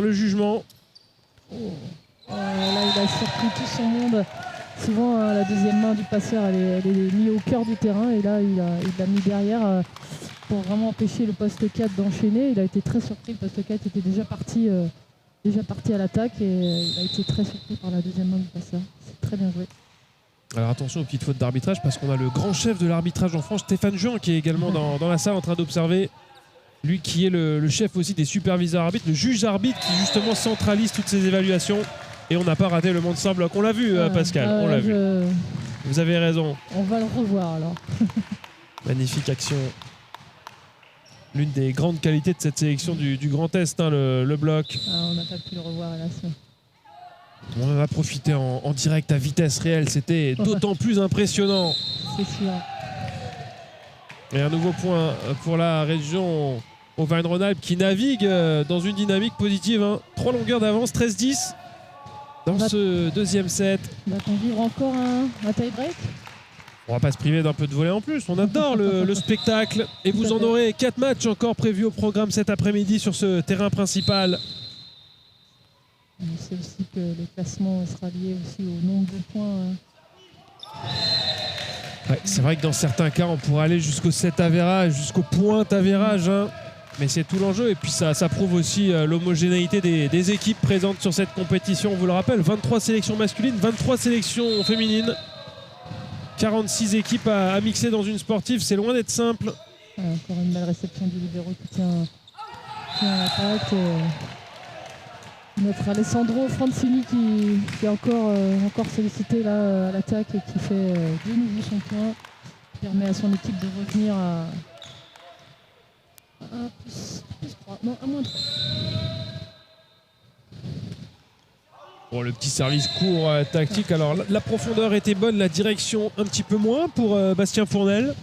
le jugement. Là, il a surpris tout son monde. Souvent, la deuxième main du passeur, elle est mise au cœur du terrain. Et là, il l'a mis derrière pour vraiment empêcher le poste 4 d'enchaîner. Il a été très surpris. Le poste 4 était déjà parti à l'attaque. Et il a été très surpris par la deuxième main du passeur. C'est très bien joué. Alors attention aux petites fautes d'arbitrage parce qu'on a le grand chef de l'arbitrage en France, Stéphane Jean, qui est également dans la salle en train d'observer. Lui qui est le chef aussi des superviseurs arbitres, le juge arbitre qui justement centralise toutes ces évaluations. Et on n'a pas raté le Monster Block. On l'a vu, Pascal, on l'a vu. Vous avez raison. On va le revoir alors. Magnifique action. L'une des grandes qualités de cette sélection du Grand Est, le bloc. On n'a pas pu le revoir, hélas. On en a profité en direct à vitesse réelle. C'était d'autant plus impressionnant. C'est sûr. Et un nouveau point pour la région Auvergne-Rhône-Alpes qui navigue dans une dynamique positive. 3 longueurs d'avance, 13-10 dans ce deuxième set. Va-t-on vivre encore un tie-break? On va pas se priver d'un peu de volley en plus. On adore le spectacle. Et vous en aurez 4 matchs encore prévus au programme cet après-midi sur ce terrain principal. On sait aussi que le classement sera lié aussi au nombre de points. Ouais, c'est vrai que dans certains cas, on pourrait aller jusqu'au 7 avérage, jusqu'au point avérage. Mais c'est tout l'enjeu. Et puis ça prouve aussi l'homogénéité des équipes présentes sur cette compétition. On vous le rappelle, 23 sélections masculines, 23 sélections féminines. 46 équipes à mixer dans une sportive. C'est loin d'être simple. Encore une belle réception du libéro qui tient à l'attaque. Notre Alessandro Francini qui est encore sollicité là, à l'attaque et qui fait de nouveau son point. Permet à son équipe de revenir à plus 3. Non, à moins 3. Bon, le petit service court tactique. Alors la profondeur était bonne, la direction un petit peu moins pour Bastien Fournel.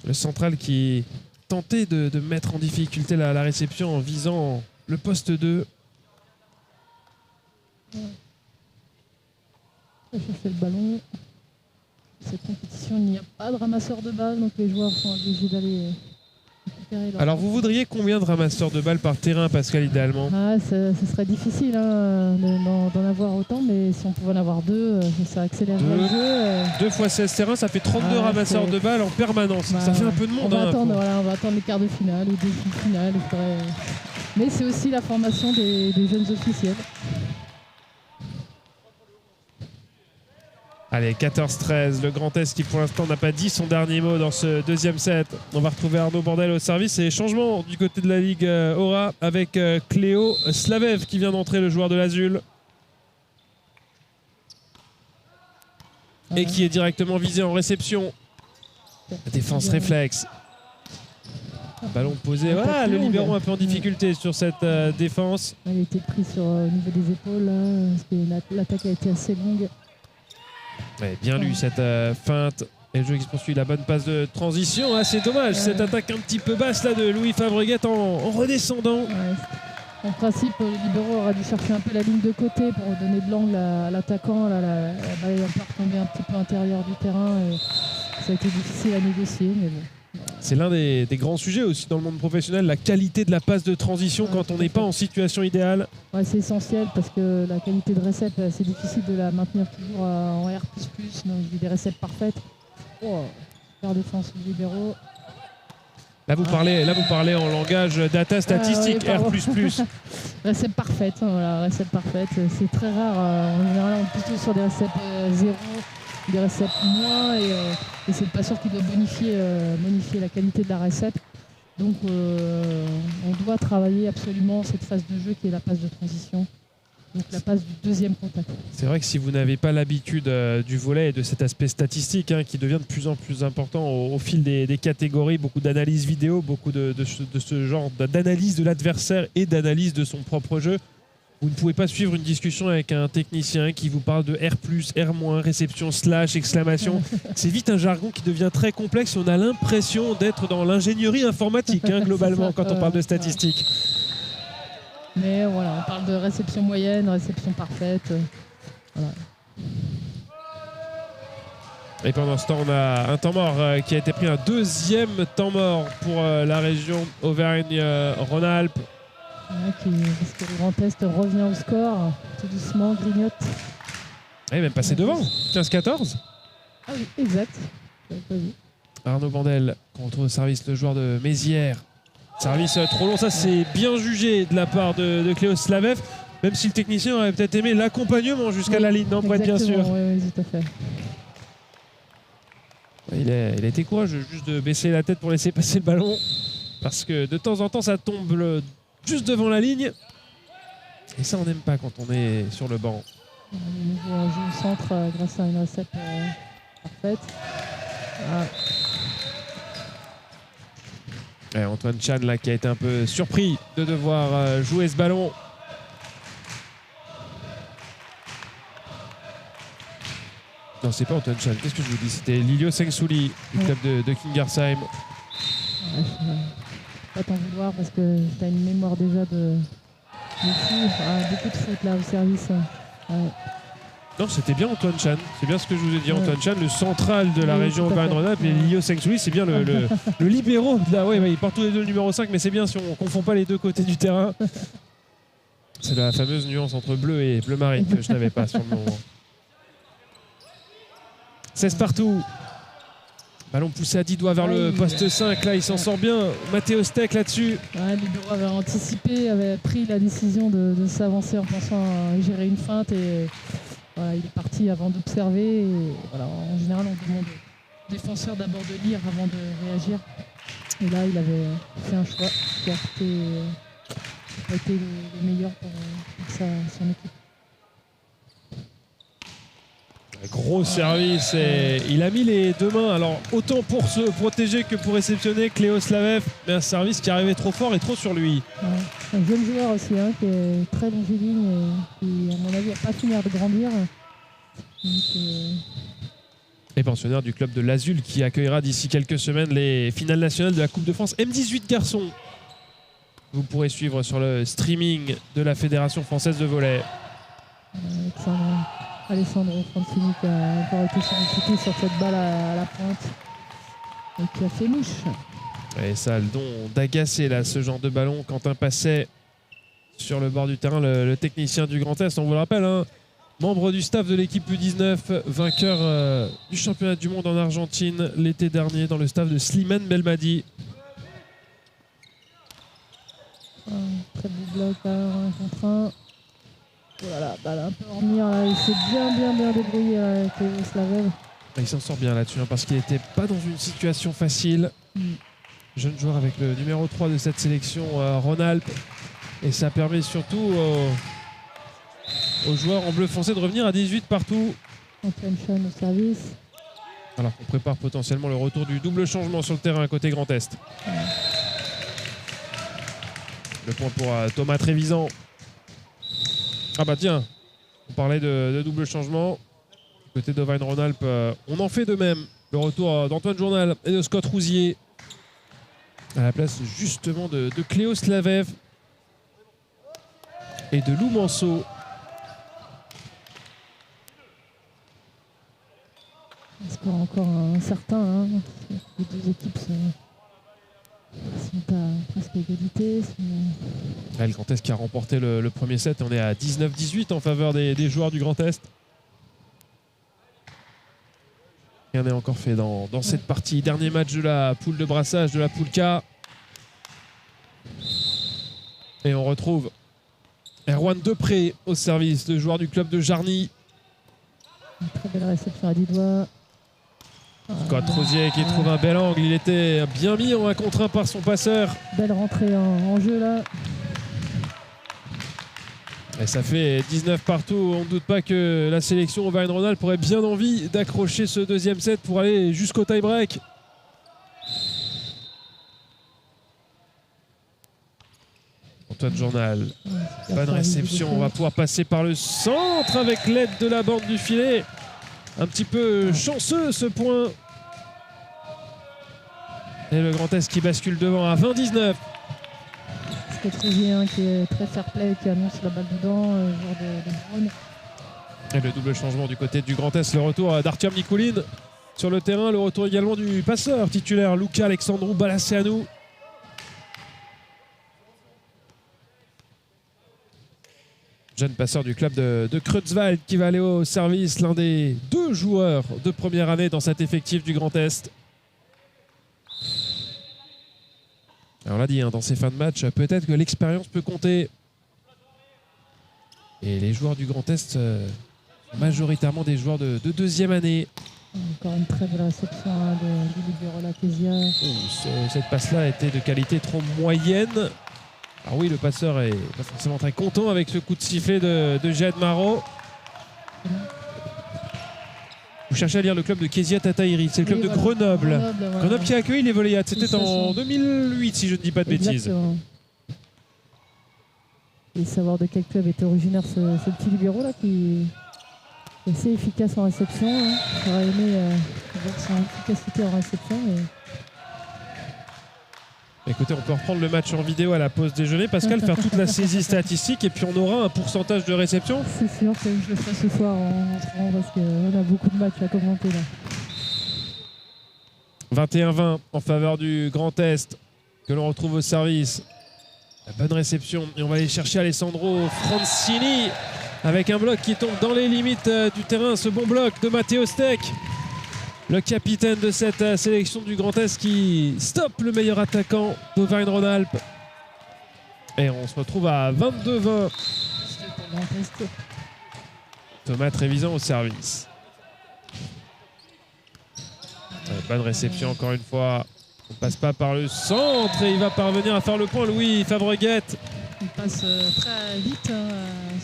Le central qui tentait de mettre en difficulté la réception en visant le poste 2. Ouais. On va chercher le ballon. Cette compétition, il n'y a pas de ramasseur de balles, donc les joueurs sont obligés d'aller récupérer leur... Alors vous voudriez combien de ramasseurs de balles par terrain, Pascal, idéalement? Ce serait difficile d'en avoir autant, mais si on pouvait en avoir 2, ça accélérerait le jeu. 2 fois 16 terrains, ça fait 32 ramasseurs de balles en permanence. Ça fait un peu de monde. On va attendre les quarts de finale ou des finales. Mais c'est aussi la formation des jeunes officiels. Allez, 14-13, le Grand Est qui pour l'instant n'a pas dit son dernier mot dans ce deuxième set. On va retrouver Arnaud Bordel au service et changement du côté de la Ligue Aura avec Cléo Slavev qui vient d'entrer, le joueur de l'Azul. Et qui est directement visé en réception. La défense réflexe. Ballon posé. Voilà, le libéro un peu en difficulté sur cette défense. Il a été pris au niveau des épaules, là, parce que l'attaque a été assez longue. Ouais, bien lu cette feinte. Et le jeu qui se poursuit, la bonne passe de transition. C'est dommage, cette attaque un petit peu basse là, de Louis Fabreguet en redescendant. En principe, le libéro aurait dû chercher un peu la ligne de côté pour donner de l'angle à l'attaquant. La balle est encore tombée un petit peu intérieur du terrain. Et ça a été difficile à négocier, mais bon. C'est l'un des grands sujets aussi dans le monde professionnel, la qualité de la passe de transition quand on n'est pas en situation idéale. Ouais, c'est essentiel parce que la qualité de récep, c'est difficile de la maintenir toujours en R++, donc des réceps parfaites. Super défense du libéro. Là vous parlez en langage data statistique, R++. Récep parfaite, voilà, récep parfaite. C'est très rare, en général on est plutôt sur des réceps 0. Des réceptes moins et c'est le passeur qui doit bonifier la qualité de la récepte. Donc on doit travailler absolument cette phase de jeu qui est la passe de transition. Donc la passe du deuxième contact. C'est vrai que si vous n'avez pas l'habitude du volley et de cet aspect statistique qui devient de plus en plus important au fil des catégories, beaucoup d'analyses vidéo, beaucoup de ce genre d'analyse de l'adversaire et d'analyse de son propre jeu, vous ne pouvez pas suivre une discussion avec un technicien qui vous parle de R+, R-, réception, slash, exclamation. C'est vite un jargon qui devient très complexe et on a l'impression d'être dans l'ingénierie informatique globalement quand on parle de statistiques. Mais voilà, on parle de réception moyenne, réception parfaite. Voilà. Et pendant ce temps, on a un temps mort qui a été pris, un deuxième temps mort pour la région Auvergne-Rhône-Alpes. Parce que le Grand Est revient au score, tout doucement, grignote. Et même passé devant, 15-14. Ah oui, exact. J'avais pas vu. Arnaud Bandel contre au service le joueur de Mézières. Service trop long, ça c'est bien jugé de la part de Cléo Slavev, même si le technicien aurait peut-être aimé l'accompagnement jusqu'à la ligne, non, pour être bien sûr. Oui, tout à fait. Il a été courageux juste de baisser la tête pour laisser passer le ballon, parce que de temps en temps ça tombe juste devant la ligne, et ça on n'aime pas quand on est sur le banc. On joue au centre grâce à une recette parfaite. Ah. Et Antoine Chan là, qui a été un peu surpris de devoir jouer ce ballon. Non, c'est pas Antoine Chan. Qu'est-ce que je vous dis? C'était Lilio Sengsouli du club de Kingersheim. Ouais, je vais pas t'en vouloir parce que tu as une mémoire déjà de fou. Beaucoup de fautes là au service. Ouais. Non, c'était bien Antoine Chan. C'est bien ce que je vous ai dit. Ouais. Antoine Chan, le central de la Oui, région tout à fait. Auvergne-Rhône-Alpes. Et Lilio Sengsouli, c'est bien le libéro. Il part tous les deux le numéro 5, mais c'est bien si on ne confond pas les deux côtés du terrain. C'est la fameuse nuance entre bleu et bleu marine que je n'avais pas sur le moment. 16 partout. Ballon poussé à 10 doigts vers le poste 5. Là, il s'en sort bien. Matteo Steck là-dessus. Ouais, Libero avait anticipé, avait pris la décision de s'avancer en pensant à gérer une feinte. Et voilà, il est parti avant d'observer. Voilà, en général, on demande au défenseur d'abord de lire avant de réagir. Et là, il avait fait un choix qui a été le meilleur pour son équipe. Gros service et il a mis les deux mains, alors autant pour se protéger que pour réceptionner Cléo Slavev, mais un service qui arrivait trop fort et trop sur lui. Ouais. Un jeune joueur aussi qui est très longiligne et qui à mon avis n'a pas fini de grandir. Donc, Et pensionnaire du club de l'Azul qui accueillera d'ici quelques semaines les finales nationales de la Coupe de France M18 garçons. Vous pourrez suivre sur le streaming de la Fédération française de volley. Alessandro Francini qui a encore été sollicité sur cette balle à la pointe et qui a fait mouche. Et ça a le don d'agacer là ce genre de ballon. Quentin Passet sur le bord du terrain, le technicien du Grand Est, on vous le rappelle, membre du staff de l'équipe U19, vainqueur du championnat du monde en Argentine l'été dernier dans le staff de Slimane Belmadi. Très beau bloc là, 1 contre 1. Voilà, balle un peu hors mire là, il s'est bien débrouillé avec Slavev. Il s'en sort bien là-dessus parce qu'il n'était pas dans une situation facile. Jeune joueur avec le numéro 3 de cette sélection Rhône-Alpes. Et ça permet surtout aux joueurs en bleu foncé de revenir à 18 partout. Antoine Chan au service. Alors qu'on prépare potentiellement le retour du double changement sur le terrain côté Grand Est. Le point pour Thomas Trévisan. Ah bah tiens, on parlait de double changement. Côté d'Auvergne-Rhône-Alpes, on en fait de même. Le retour d'Antoine Journal et de Scott Rousier. À la place justement de Cléo Slavev et de Lou Manceau. Le score encore incertain. Les deux équipes sont à presque égalité. Le Grand Est qui a remporté le premier set. On est à 19-18 en faveur des joueurs du Grand Est. Rien n'est encore fait dans cette partie. Dernier match de la poule de brassage de la poule K. Et on retrouve Erwan Depré au service, le joueur du club de Jarny. Une très belle réception à 10 doigts. Scott Rosier qui trouve un bel angle. Il était bien mis en 1 contre 1 par son passeur. Belle rentrée en jeu là. Et ça fait 19 partout. On ne doute pas que la sélection Auvergne-Rhône-Alpes aurait bien envie d'accrocher ce deuxième set pour aller jusqu'au tie-break. Antoine Journal, bonne réception. On va pouvoir passer par le centre avec l'aide de la bande du filet. Un petit peu chanceux ce point. Et le Grand Est qui bascule devant à 20-19. C'est Trézien qui est très fair-play, qui annonce la balle dedans, genre de drone. Et le double changement du côté du Grand Est, le retour d'Artyom Nikulin sur le terrain, le retour également du passeur titulaire Luca Alexandru Balaseanu. Jeune passeur du club de Creutzwald qui va aller au service, l'un des 2 joueurs de première année dans cet effectif du Grand Est. Alors on l'a dit, dans ces fins de match, peut-être que l'expérience peut compter. Et les joueurs du Grand Est sont majoritairement des joueurs de deuxième année. Encore une très belle réception du libéro Lakezia. Cette passe-là était de qualité trop moyenne. Alors oui, le passeur est pas forcément très content avec ce coup de sifflet de Jed Maro. Vous cherchez à lire le club de Kezia Tataïri, c'est le club de Grenoble. Grenoble qui a accueilli les Volleyades, c'était en 2008 si je ne dis pas de bêtises. Et savoir de quel club était originaire ce petit libéro là qui est assez efficace en réception. Hein. J'aurais aimé voir son efficacité en réception. Mais... Écoutez, on peut reprendre le match en vidéo à la pause déjeuner. Pascal, faire toute la saisie statistique et puis on aura un pourcentage de réception. C'est sûr que je le ferai ce soir en rentrant parce qu'on a beaucoup de matchs à commenter là. 21-20 en faveur du Grand Est que l'on retrouve au service. La bonne réception et on va aller chercher Alessandro Francini avec un bloc qui tombe dans les limites du terrain. Ce bon bloc de Matteo Steck, le capitaine de cette sélection du Grand Est qui stoppe le meilleur attaquant d'Auvergne-Rhône-Alpes. Et on se retrouve à 22-20. Thomas Trévisan au service. Bonne réception encore une fois. On passe pas par le centre et il va parvenir à faire le point. Louis Fabreguette. Il passe très vite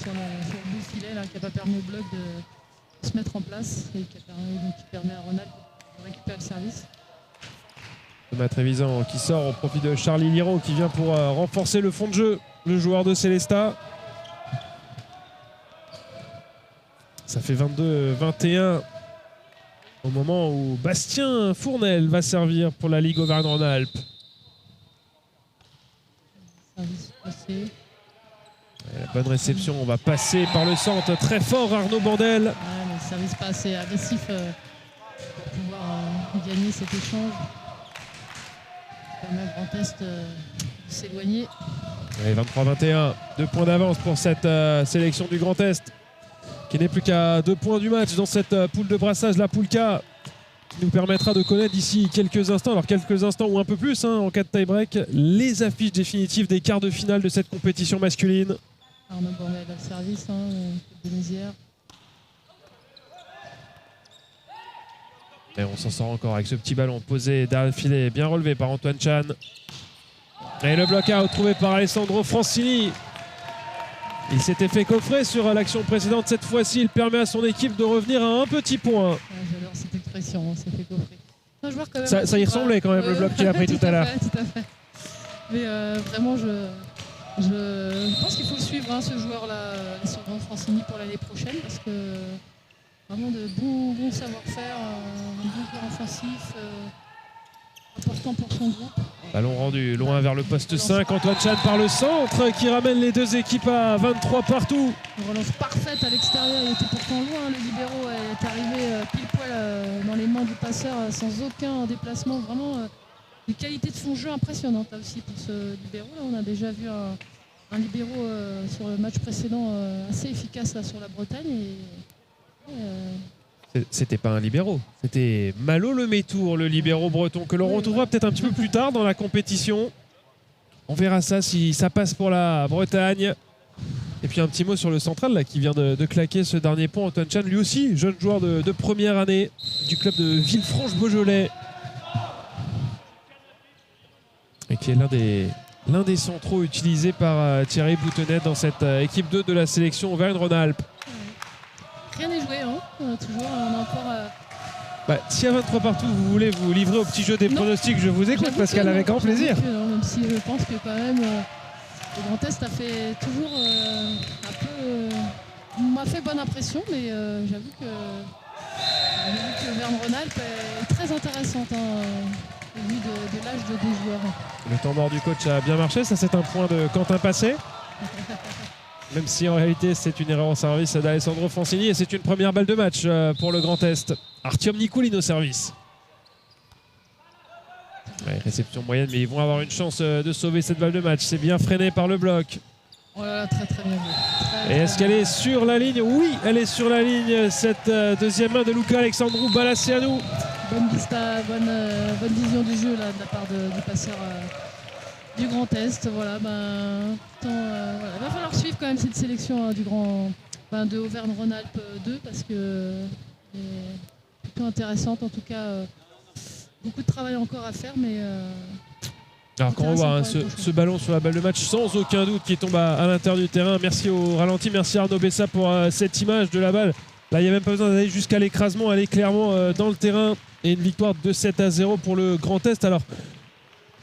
sur le bout du filet là, qui n'a pas permis au bloc de se mettre en place et qui permet à Rhône-Alpes de récupérer le service. Thomas Trévisan qui sort au profit de Charlie Liro qui vient pour renforcer le fond de jeu, le joueur de Célestat. Ça fait 22-21 au moment où Bastien Fournel va servir pour la Ligue Auvergne-Rhône-Alpes. Service passé. La bonne réception, on va passer par le centre très fort Arnaud Bandel. Ouais, le service pas assez agressif pour pouvoir gagner cet échange. Ça permet au Grand Est de s'éloigner. 23-21, 2 points d'avance pour cette sélection du Grand Est qui n'est plus qu'à 2 points du match dans cette poule de brassage, la poule K, qui nous permettra de connaître d'ici quelques instants, alors quelques instants ou un peu plus en cas de tie-break, les affiches définitives des quarts de finale de cette compétition masculine. Arnaud Bandel à le service, de Mézières. Et on s'en sort encore avec ce petit ballon posé derrière le filet, bien relevé par Antoine Chan. Et le bloc-out trouvé par Alessandro Francini. Il s'était fait coffrer sur l'action précédente. Cette fois-ci, il permet à son équipe de revenir à un petit point. Ouais, j'adore cette expression, on s'est fait coffrer. Un joueur quand même ça y ressemblait quand même, le bloc qu'il a pris tout à l'heure. Tout à fait. Mais vraiment, je pense qu'il faut le suivre, ce joueur-là, Alessandro Francini, pour l'année prochaine, parce que vraiment de bon savoir-faire, un bon joueur offensif, important pour son groupe. Ballon rendu loin vers le poste 5. Antoine Chan par le centre qui ramène les deux équipes à 23 partout. Une relance parfaite à l'extérieur, il était pourtant loin. Le libéro est arrivé pile poil dans les mains du passeur sans aucun déplacement. Vraiment des qualités de son jeu impressionnantes là aussi pour ce libéro. Là, on a déjà vu un libéro sur le match précédent assez efficace là, sur la Bretagne. C'était pas un libéro, c'était Malo Lemétour, le libéro breton, que l'on retrouvera peut-être un petit peu plus tard dans la compétition. On verra ça si ça passe pour la Bretagne. Et puis un petit mot sur le central là, qui vient de claquer ce dernier point, Antoine Chan, lui aussi jeune joueur de première année du club de Villefranche-Beaujolais. Et qui est l'un des l'un des centraux utilisés par Thierry Boutenet dans cette équipe 2 de la sélection Auvergne-Rhône-Alpes. Rien n'est joué, hein. Toujours, on a encore. S'il y a 23 partout, vous voulez vous livrer au petit jeu des pronostics, je vous écoute, J'avoue Pascal, que avec non, grand plaisir. j'avoue que non, même si je pense que quand même, le Grand Est a fait toujours un peu. M'a fait bonne impression, mais j'avoue que Auvergne-Rhône-Alpes est très intéressante, au vu de l'âge des joueurs. Le temps mort du coach a bien marché, ça c'est un point de Quentin Passé. Même si en réalité c'est une erreur au service d'Alessandro Francini et c'est une première balle de match pour le Grand Est. Artyom Nikulin au service. Ouais, réception moyenne, mais ils vont avoir une chance de sauver cette balle de match. C'est bien freiné par le bloc. Voilà, très très bien joué. Et est-ce qu'elle est sur la ligne? Oui, elle est sur la ligne, cette deuxième main de Luca Alexandru Balaseanu. Bonne vista, bonne vision du jeu là, de la part du passeur du Grand Est. Voilà, il va falloir suivre quand même cette sélection de Auvergne-Rhône-Alpes 2 parce que est plutôt intéressante. En tout cas, beaucoup de travail encore à faire, mais alors quand on voit ce ballon sur la balle de match, sans aucun doute, qui tombe à l'intérieur du terrain. Merci au ralenti, merci Arnaud Bessa pour cette image de la balle. Là, il n'y a même pas besoin d'aller jusqu'à l'écrasement, elle est clairement dans le terrain. Et une victoire de 7-0 pour le Grand Est. Alors,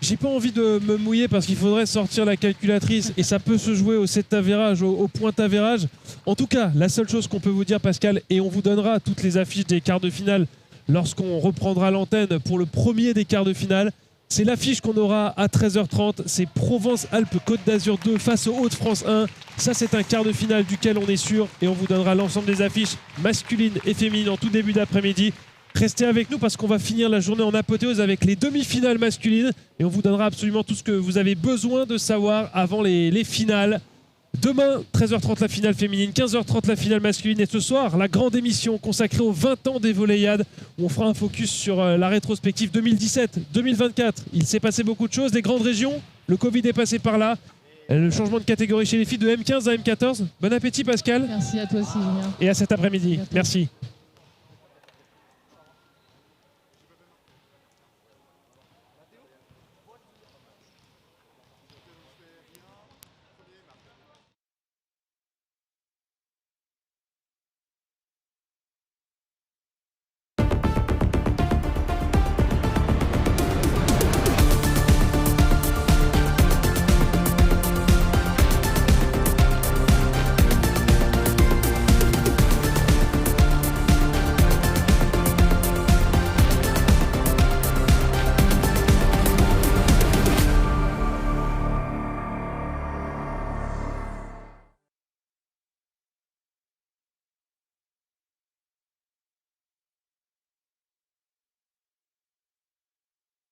j'ai pas envie de me mouiller parce qu'il faudrait sortir la calculatrice et ça peut se jouer au set avérage, au point avérage. En tout cas, la seule chose qu'on peut vous dire, Pascal, et on vous donnera toutes les affiches des quarts de finale lorsqu'on reprendra l'antenne pour le premier des quarts de finale. C'est l'affiche qu'on aura à 13h30. C'est Provence-Alpes-Côte d'Azur 2 face aux Hauts-de-France 1. Ça, c'est un quart de finale duquel on est sûr. Et on vous donnera l'ensemble des affiches masculines et féminines en tout début d'après-midi. Restez avec nous parce qu'on va finir la journée en apothéose avec les demi-finales masculines. Et on vous donnera absolument tout ce que vous avez besoin de savoir avant les finales. Demain, 13h30 la finale féminine, 15h30 la finale masculine et ce soir, la grande émission consacrée aux 20 ans des Volleyades où on fera un focus sur la rétrospective 2017-2024. Il s'est passé beaucoup de choses, des grandes régions, le Covid est passé par là, le changement de catégorie chez les filles de M15 à M14. Bon appétit Pascal. Merci à toi aussi Julien. Et à cet après-midi. Merci.